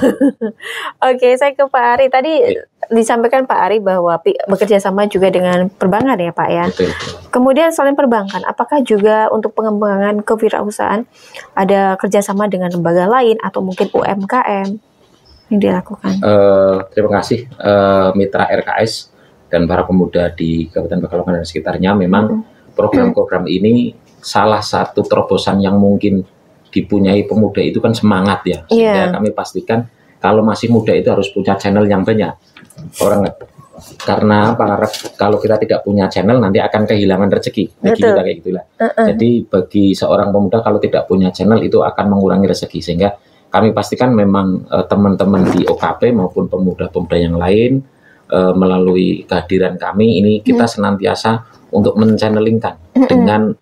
Oke, saya ke Pak Ari. Tadi disampaikan Pak Ari bahwa bekerja sama juga dengan perbankan ya Pak ya. Betul. Kemudian selain perbankan, apakah juga untuk pengembangan kewirausahaan ada kerjasama dengan lembaga lain atau mungkin UMKM yang dilakukan? Terima kasih mitra RKS dan para pemuda di Kabupaten Pekalongan dan sekitarnya. Memang program-program ini salah satu terobosan yang mungkin dipunyai pemuda itu kan semangat ya. Sehingga kami pastikan kalau masih muda itu harus punya channel yang banyak. Karena kalau kita tidak punya channel nanti akan kehilangan rezeki. Kayak gitulah. Jadi bagi seorang pemuda kalau tidak punya channel itu akan mengurangi rezeki, sehingga kami pastikan memang teman-teman di OKP maupun pemuda-pemuda yang lain melalui kehadiran kami ini kita senantiasa untuk menchanelingkan dengan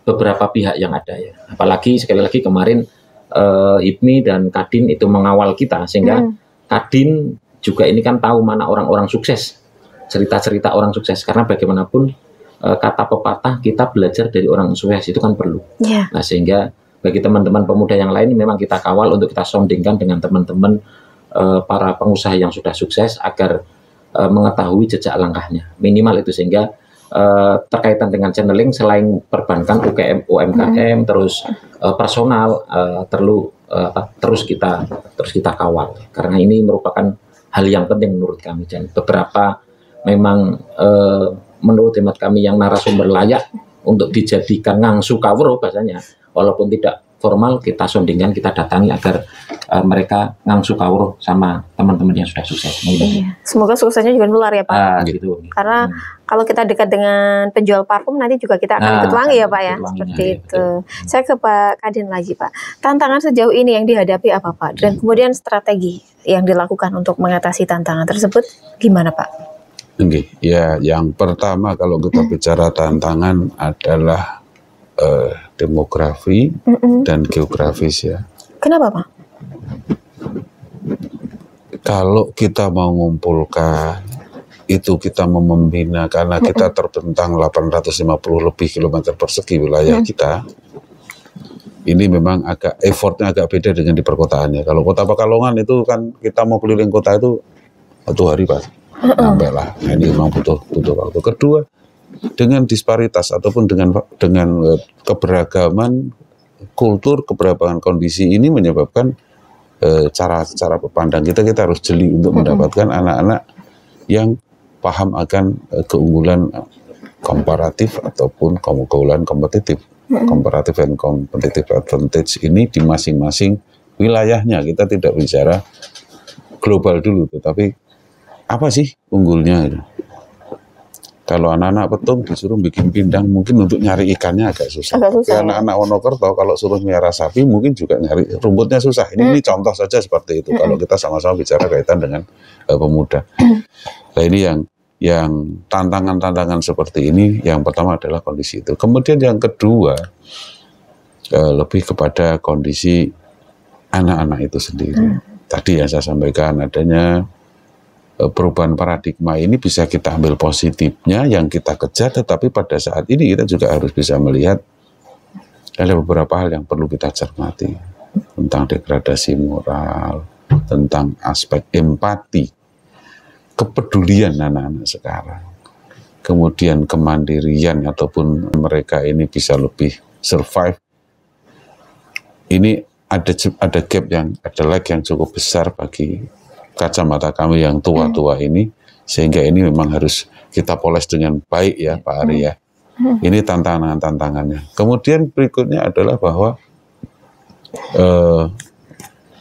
beberapa pihak yang ada ya. Apalagi sekali lagi kemarin HIPMI dan Kadin itu mengawal kita sehingga Kadin juga ini kan tahu mana orang-orang sukses, cerita-cerita orang sukses, karena bagaimanapun kata pepatah kita belajar dari orang sukses itu kan perlu. Nah sehingga bagi teman-teman pemuda yang lain memang kita kawal untuk kita soundingkan dengan teman-teman para pengusaha yang sudah sukses agar mengetahui jejak langkahnya minimal itu, sehingga terkaitan dengan channeling selain perbankan, UKM, UMKM, terus personal terus kita kawal karena ini merupakan hal yang penting menurut kami. Dan beberapa memang menurut hemat kami yang narasumber layak untuk dijadikan ngangsu kawruh bahasanya, walaupun tidak formal kita sondingan, kita datangi agar mereka ngangsu kawruh sama teman-teman yang sudah sukses. Iya. Semoga suksesnya juga nular ya Pak. Gitu. Karena kalau kita dekat dengan penjual parfum nanti juga kita akan ikut wangi ya Pak ya. Seperti itu. Saya ke Pak Kadin lagi Pak. Tantangan sejauh ini yang dihadapi apa Pak? Dan kemudian strategi yang dilakukan untuk mengatasi tantangan tersebut gimana Pak? Oke, ya yang pertama kalau kita bicara tantangan adalah demografi dan geografis ya. Kenapa Pak? Kalau kita mau mengumpulkan itu kita mau membina karena kita terbentang 850 lebih kilometer persegi wilayah kita. Ini memang agak effortnya agak beda dengan di perkotaannya. Kalau Kota Pekalongan itu kan kita mau keliling kota itu 1 hari Pak. Sampai lah. Nah, ini memang butuh waktu. Kedua, dengan disparitas ataupun dengan keberagaman kultur, keberagaman kondisi ini menyebabkan cara pandang kita harus jeli untuk mendapatkan anak-anak yang paham akan keunggulan komparatif ataupun keunggulan kompetitif. Komparatif dan competitive advantage ini di masing-masing wilayahnya. Kita tidak bicara global dulu, tetapi apa sih unggulnya? Kalau anak-anak Petung disuruh bikin pindang, mungkin untuk nyari ikannya agak susah. Tapi anak-anak Wonokerto kalau suruh miara sapi mungkin juga nyari rumputnya susah. Ini contoh saja seperti itu. Kalau kita sama-sama bicara kaitan dengan pemuda. Nah ini yang tantangan-tantangan seperti ini, yang pertama adalah kondisi itu. Kemudian yang kedua lebih kepada kondisi anak-anak itu sendiri. Tadi yang saya sampaikan adanya perubahan paradigma ini bisa kita ambil positifnya yang kita kejar, tetapi pada saat ini kita juga harus bisa melihat ada beberapa hal yang perlu kita cermati tentang degradasi moral, tentang aspek empati, kepedulian anak-anak sekarang, kemudian kemandirian ataupun mereka ini bisa lebih survive. Ini ada gap ada lag yang cukup besar bagi kacamata kami yang tua-tua ini, sehingga ini memang harus kita poles dengan baik ya Pak Ari ya. Ini tantangannya. Kemudian berikutnya adalah bahwa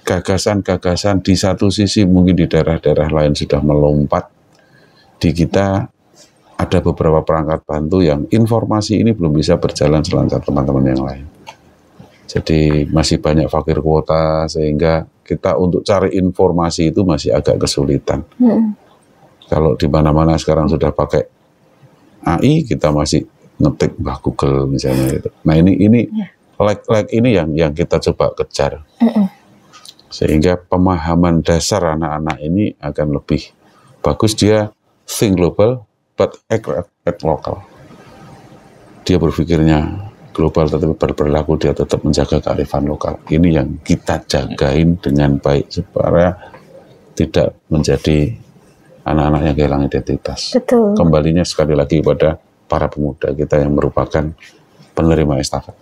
gagasan-gagasan di satu sisi mungkin di daerah-daerah lain sudah melompat, di kita ada beberapa perangkat bantu yang informasi ini belum bisa berjalan selancar teman-teman yang lain. Jadi masih banyak fakir kuota sehingga kita untuk cari informasi itu masih agak kesulitan. Kalau di mana-mana sekarang sudah pakai AI, kita masih ngetik Mbah Google misalnya gitu. Nah ini lag ini yang kita coba kejar. Sehingga pemahaman dasar anak-anak ini akan lebih bagus. Dia think global but act local. Dia berpikirnya global tetapi berlaku dia tetap menjaga kearifan lokal. Ini yang kita jagain dengan baik supaya tidak menjadi anak-anak yang kehilangan identitas. Betul. Kembalinya sekali lagi pada para pemuda kita yang merupakan penerima estafet.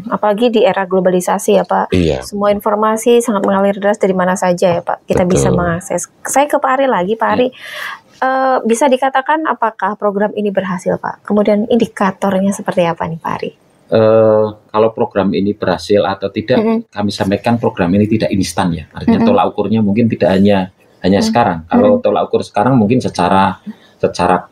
Apalagi di era globalisasi ya Pak. Iya. Semua informasi sangat mengalir deras dari mana saja ya Pak. Kita bisa mengakses. Saya ke Pak Ari lagi. Pak Ari, bisa dikatakan apakah program ini berhasil Pak? Kemudian indikatornya seperti apa nih Pak Ari? Kalau program ini berhasil atau tidak, kami sampaikan program ini tidak instan ya. Artinya tolak ukurnya mungkin tidak hanya sekarang. Kalau tolak ukur sekarang mungkin secara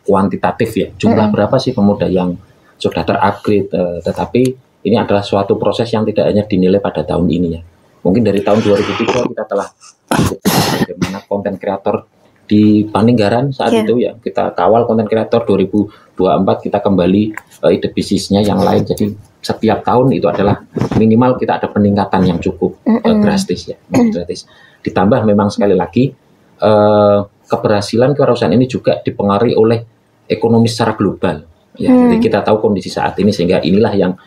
kuantitatif ya. Jumlah berapa sih pemuda yang sudah terupgrade, tetapi ini adalah suatu proses yang tidak hanya dinilai pada tahun ini ya. Mungkin dari tahun 2003 kita telah bagaimana konten kreator di Paninggaran saat itu ya, kita kawal konten kreator. 2024 kita kembali ide bisnisnya yang lain. Jadi setiap tahun itu adalah minimal kita ada peningkatan yang cukup drastis ya, drastis. Ditambah memang sekali lagi keberhasilan kewirausahaan ini juga dipengaruhi oleh ekonomi secara global. Ya, jadi kita tahu kondisi saat ini, sehingga inilah yang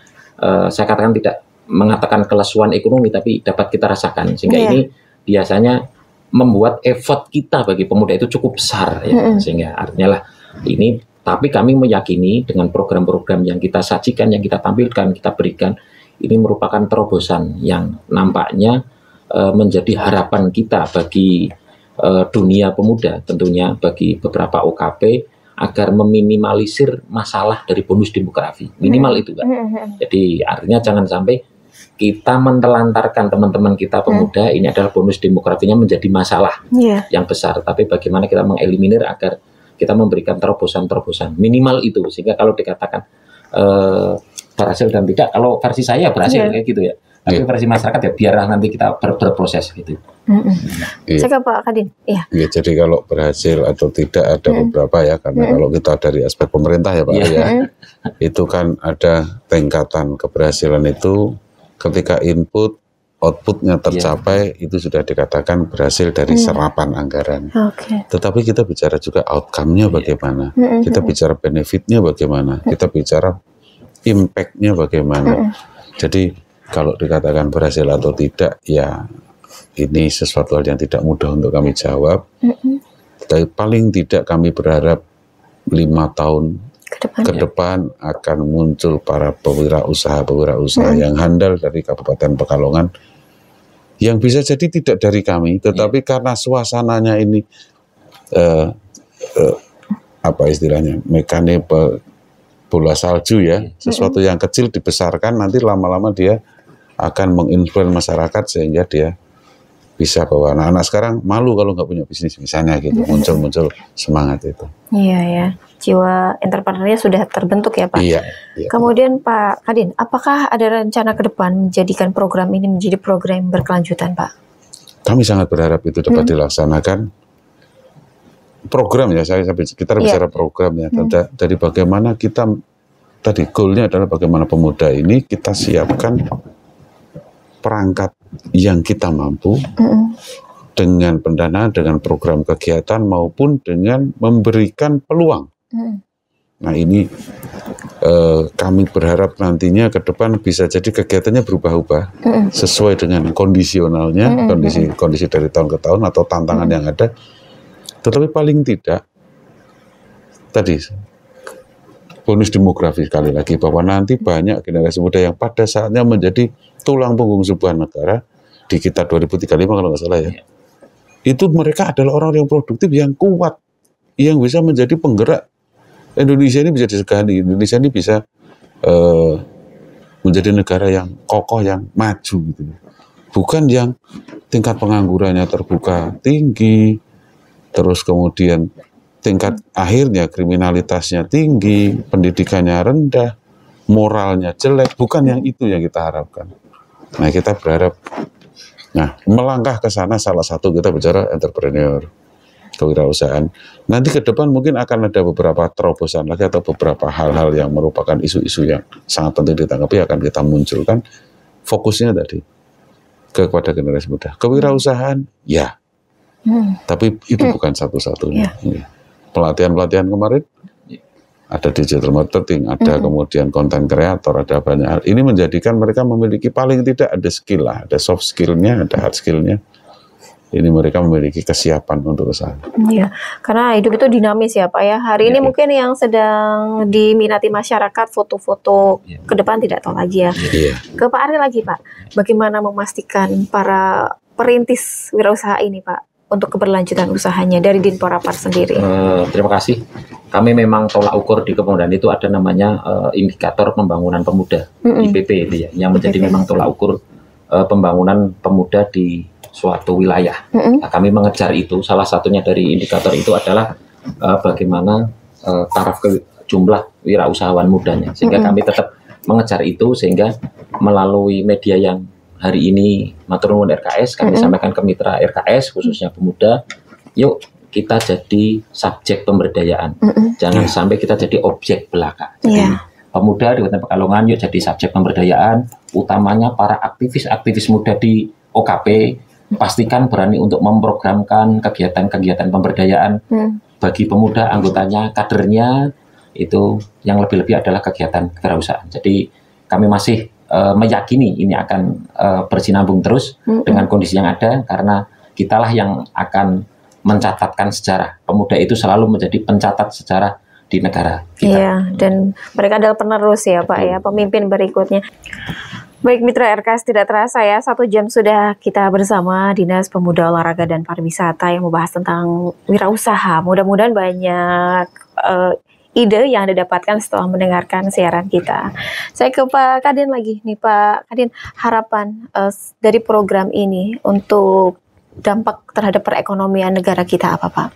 saya katakan tidak mengatakan kelesuan ekonomi, tapi dapat kita rasakan. Sehingga ini biasanya membuat effort kita bagi pemuda itu cukup besar. Ya. Sehingga artinya lah ini, tapi kami meyakini dengan program-program yang kita sajikan, yang kita tampilkan, kita berikan, ini merupakan terobosan yang nampaknya menjadi harapan kita bagi dunia pemuda, tentunya bagi beberapa OKP, agar meminimalisir masalah dari bonus demografi. Minimal itu, Mbak. Jadi artinya jangan sampai kita mentelantarkan teman-teman kita pemuda, ini adalah bonus demografinya menjadi masalah yang besar. Tapi bagaimana kita mengeliminir agar kita memberikan terobosan-terobosan. Minimal itu, sehingga kalau dikatakan berhasil dan tidak, kalau versi saya berhasil kayak gitu ya. Tapi versi masyarakat ya biarlah nanti kita berproses gitu. Saya ke Pak Kadin. Iya. Ya, jadi kalau berhasil atau tidak ada beberapa ya, karena kalau kita dari aspek pemerintah ya Pak ya, itu kan ada tingkatan keberhasilan itu ketika input outputnya tercapai, itu sudah dikatakan berhasil dari serapan anggaran. Tetapi kita bicara juga outcome-nya bagaimana, kita bicara benefitnya bagaimana, kita bicara impact-nya bagaimana. Jadi kalau dikatakan berhasil atau tidak, ya ini sesuatu hal yang tidak mudah untuk kami jawab. Tapi paling tidak kami berharap 5 tahun ke depan akan muncul para pewirausaha yang handal dari Kabupaten Pekalongan, yang bisa jadi tidak dari kami, tetapi karena suasananya ini apa istilahnya, mekanisme bola salju ya, sesuatu yang kecil dibesarkan, nanti lama-lama dia akan menginfluence masyarakat sehingga dia bisa bahwa anak-anak sekarang malu kalau nggak punya bisnis misalnya gitu, muncul semangat itu. Iya ya, jiwa entrepreneurnya sudah terbentuk ya Pak. Iya. Kemudian Pak Kadin, apakah ada rencana ke depan menjadikan program ini menjadi program berkelanjutan Pak? Kami sangat berharap itu dapat dilaksanakan. Program ya, kita bicara program ya. Dari bagaimana kita tadi goalnya adalah bagaimana pemuda ini kita siapkan perangkat yang kita mampu dengan pendanaan, dengan program kegiatan maupun dengan memberikan peluang. Nah ini kami berharap nantinya ke depan bisa jadi kegiatannya berubah-ubah sesuai dengan kondisionalnya, kondisi dari tahun ke tahun atau tantangan yang ada. Tetapi paling tidak tadi bonus demografi sekali lagi, bahwa nanti banyak generasi muda yang pada saatnya menjadi tulang punggung sebuah negara di kita 2035 kalau nggak salah ya. Itu mereka adalah orang yang produktif, yang kuat, yang bisa menjadi penggerak Indonesia ini, bisa disegani. Indonesia ini bisa menjadi negara yang kokoh, yang maju gitu. Bukan yang tingkat penganggurannya terbuka tinggi, terus kemudian tingkat akhirnya kriminalitasnya tinggi, pendidikannya rendah, moralnya jelek. Bukan yang itu yang kita harapkan. Nah kita berharap, nah melangkah ke sana salah satu kita bicara entrepreneur, kewirausahaan. Nanti ke depan mungkin akan ada beberapa terobosan lagi atau beberapa hal-hal yang merupakan isu-isu yang sangat penting ditanggapi akan kita munculkan. Fokusnya tadi kepada generasi muda. Kewirausahaan, ya. Tapi itu bukan satu-satunya. Pelatihan-pelatihan kemarin, ada digital marketing, ada kemudian konten kreator, ada banyak hal. Ini menjadikan mereka memiliki paling tidak ada skill lah, ada soft skillnya, ada hard skillnya. Ini mereka memiliki kesiapan untuk ke sana. Iya, karena hidup itu dinamis ya Pak ya. Hari ini mungkin yang sedang diminati masyarakat foto-foto, ke depan tidak tahu lagi ya. Ke Pak Ari lagi Pak, bagaimana memastikan para perintis wirausaha ini Pak untuk keberlanjutan usahanya dari Dinporapar sendiri? Terima kasih. Kami memang tolak ukur di kepemudaan itu ada namanya indikator pembangunan pemuda, IPP itu ya, yang menjadi memang tolak ukur pembangunan pemuda di suatu wilayah. Nah, kami mengejar itu, salah satunya dari indikator itu adalah bagaimana taraf jumlah wirausahawan mudanya, sehingga kami tetap mengejar itu, sehingga melalui media yang hari ini matur nuwun RKS, kami sampaikan ke mitra RKS khususnya pemuda, yuk kita jadi subjek pemberdayaan. Jangan sampai kita jadi objek belaka. Jadi pemuda di Kabupaten Pekalongan yuk jadi subjek pemberdayaan, utamanya para aktivis muda di OKP, pastikan berani untuk memprogramkan kegiatan-kegiatan pemberdayaan bagi pemuda, anggotanya, kadernya. Itu yang lebih-lebih adalah kegiatan kewirausahaan. Jadi kami masih meyakini ini akan bersinambung terus dengan kondisi yang ada, karena kitalah yang akan mencatatkan sejarah. Pemuda itu selalu menjadi pencatat sejarah di negara kita. Iya, dan mereka adalah penerus ya Pak ya, pemimpin berikutnya. Baik Mitra RKS, tidak terasa ya 1 jam sudah kita bersama Dinas Pemuda Olahraga dan Pariwisata yang membahas tentang wirausaha. Mudah-mudahan banyak ide yang Anda dapatkan setelah mendengarkan siaran kita. Saya ke Pak Kadin lagi nih Pak Kadin, harapan dari program ini untuk dampak terhadap perekonomian negara kita apa Pak?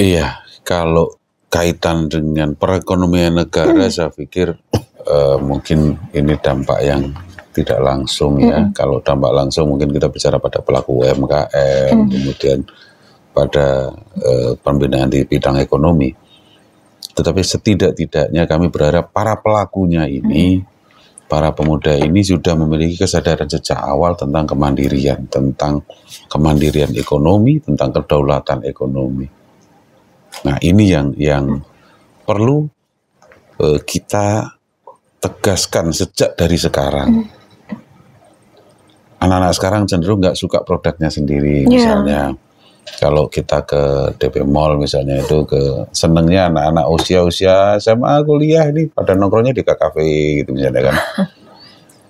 Iya, kalau kaitan dengan perekonomian negara saya pikir mungkin ini dampak yang tidak langsung ya. Kalau dampak langsung mungkin kita bicara pada pelaku UMKM, kemudian pada pembinaan di bidang ekonomi. Tetapi setidak-tidaknya kami berharap para pelakunya ini, para pemuda ini sudah memiliki kesadaran sejak awal tentang kemandirian ekonomi, tentang kedaulatan ekonomi. Nah ini yang perlu kita tegaskan sejak dari sekarang. Anak-anak sekarang cenderung nggak suka produknya sendiri, misalnya. Kalau kita ke DP Mall misalnya itu senengnya anak-anak usia SMA kuliah ini pada nongkrongnya di KKV gitu misalnya kan.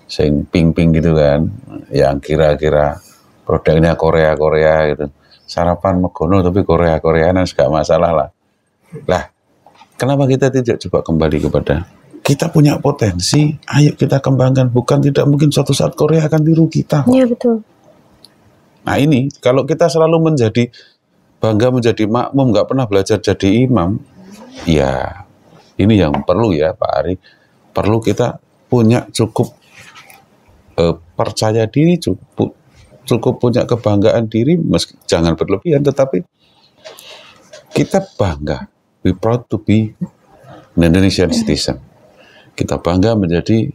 Sing ping-ping gitu kan. Yang kira-kira produknya Korea gitu. Sarapan megono tapi Korea-Koreaan gak masalah lah. Lah, kenapa kita tidak coba kembali kepada kita punya potensi, ayo kita kembangkan. Bukan tidak mungkin suatu saat Korea akan tiru kita. Iya betul. Nah ini, kalau kita selalu bangga menjadi makmum, nggak pernah belajar jadi imam, ya ini yang perlu ya Pak Ari, perlu kita punya cukup percaya diri, cukup punya kebanggaan diri, jangan berlebihan, tetapi kita bangga, we proud to be an Indonesian citizen. Kita bangga menjadi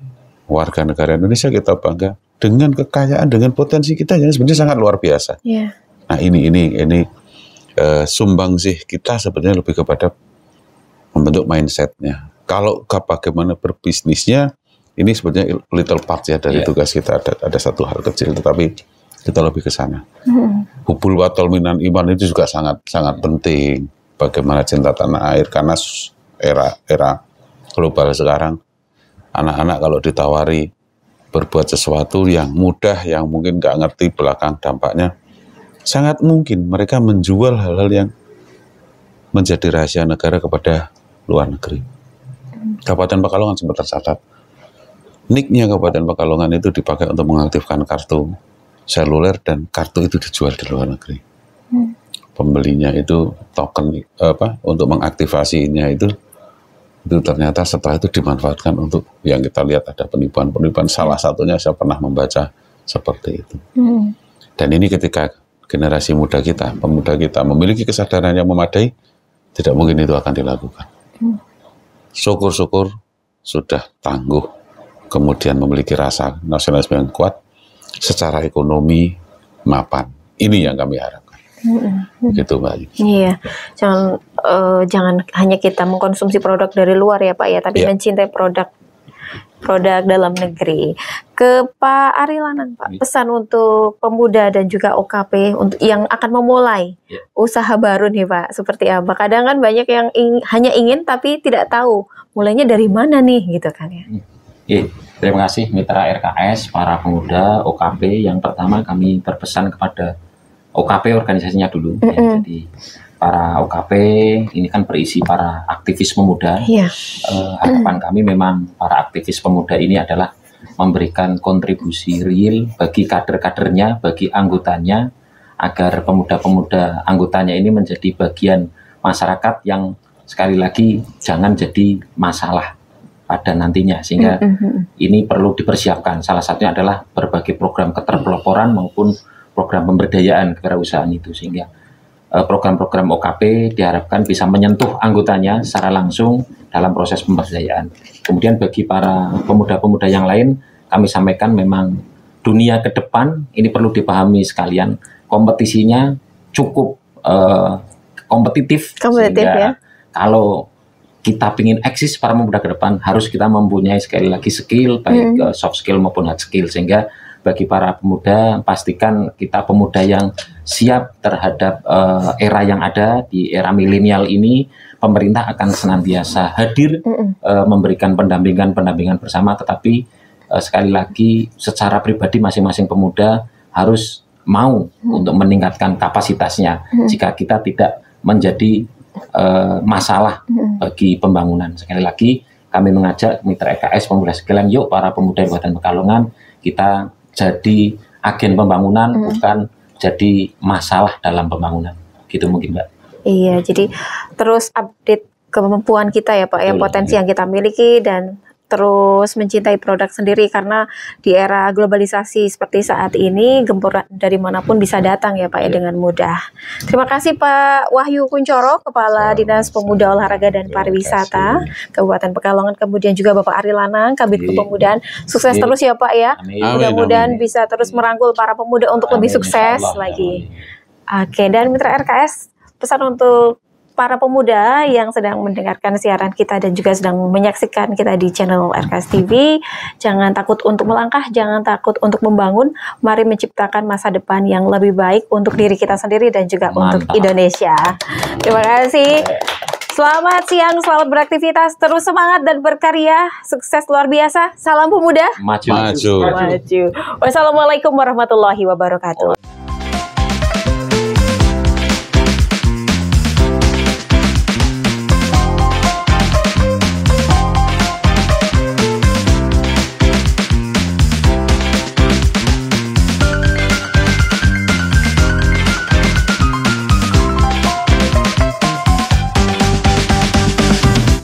warga negara Indonesia, kita bangga dengan kekayaan, dengan potensi kita yang sebenarnya sangat luar biasa. Nah ini sumbangsih kita sebenarnya lebih kepada membentuk mindsetnya. Kalau bagaimana berbisnisnya, ini sebenarnya little part ya dari tugas kita. Ada satu hal kecil, tetapi kita lebih ke sana. Hubul watol minan iman itu juga sangat penting. Bagaimana cinta tanah air, karena era global sekarang, anak-anak kalau ditawari berbuat sesuatu yang mudah, yang mungkin nggak ngerti belakang dampaknya, sangat mungkin mereka menjual hal-hal yang menjadi rahasia negara kepada luar negeri. Kabupaten Pekalongan sempat tercatat, NIK-nya Kabupaten Pekalongan itu dipakai untuk mengaktifkan kartu seluler dan kartu itu dijual di luar negeri. Pembelinya itu token untuk mengaktifasinya itu ternyata setelah itu dimanfaatkan untuk yang kita lihat ada penipuan. Salah satunya saya pernah membaca seperti itu. Dan ini ketika generasi muda kita, pemuda kita memiliki kesadaran yang memadai, tidak mungkin itu akan dilakukan. Syukur-syukur sudah tangguh, kemudian memiliki rasa nasionalisme yang kuat, secara ekonomi mapan. Ini yang kami harapkan. Begitu Mbak. Iya, jangan hanya kita mengkonsumsi produk dari luar ya Pak ya, tapi mencintai produk dalam negeri. Ke Pak Ari Lanang Pak, pesan untuk pemuda dan juga OKP untuk yang akan memulai usaha baru nih Pak, seperti apa? Kadang kan banyak yang hanya ingin tapi tidak tahu mulainya dari mana nih gitu kan ya. Terima kasih mitra RKS, para pemuda OKP. Yang pertama kami berpesan kepada OKP organisasinya dulu. Jadi para OKP ini kan berisi para aktivis pemuda. Harapan kami memang para aktivis pemuda ini adalah memberikan kontribusi real bagi kader-kadernya, bagi anggotanya, agar pemuda-pemuda anggotanya ini menjadi bagian masyarakat yang sekali lagi jangan jadi masalah pada nantinya, sehingga ini perlu dipersiapkan. Salah satunya adalah berbagai program keterpeloporian maupun program pemberdayaan kewirausahaan itu, sehingga program-program OKP diharapkan bisa menyentuh anggotanya secara langsung dalam proses pemberdayaan. Kemudian bagi para pemuda-pemuda yang lain, kami sampaikan memang dunia ke depan ini perlu dipahami sekalian, kompetisinya cukup kompetitif sehingga kalau kita ingin eksis para pemuda ke depan, harus kita mempunyai sekali lagi skill, baik soft skill maupun hard skill, sehingga bagi para pemuda, pastikan kita pemuda yang siap terhadap era yang ada. Di era milenial ini, pemerintah akan senantiasa hadir memberikan pendampingan bersama, tetapi sekali lagi secara pribadi masing-masing pemuda harus mau untuk meningkatkan kapasitasnya jika kita tidak menjadi masalah bagi pembangunan. Sekali lagi kami mengajak mitra RKS pemuda sekalian, yuk para pemuda Kabupaten Pekalongan, kita jadi agen pembangunan, bukan jadi masalah dalam pembangunan. Gitu mungkin, Mbak. Iya, jadi terus update kemampuan kita ya Pak, ya, potensi yang kita miliki, dan terus mencintai produk sendiri, karena di era globalisasi seperti saat ini, gempur dari manapun bisa datang ya Pak ya, dengan mudah. Terima kasih Pak Wahyu Kuncoro, Kepala Dinas Pemuda Olahraga dan Pariwisata Kabupaten Pekalongan, kemudian juga Bapak Ari Lanang, Kabid Kepemudaan. Sukses terus ya Pak ya. Mudah-mudahan bisa terus merangkul para pemuda untuk lebih sukses lagi. Oke, dan mitra RKS, pesan untuk para pemuda yang sedang mendengarkan siaran kita dan juga sedang menyaksikan kita di channel RKS TV, jangan takut untuk melangkah, jangan takut untuk membangun. Mari menciptakan masa depan yang lebih baik untuk diri kita sendiri dan juga untuk Indonesia. Terima kasih. Selamat siang, selamat beraktivitas, terus semangat dan berkarya, sukses luar biasa. Salam pemuda. Maju. Wassalamualaikum warahmatullahi wabarakatuh.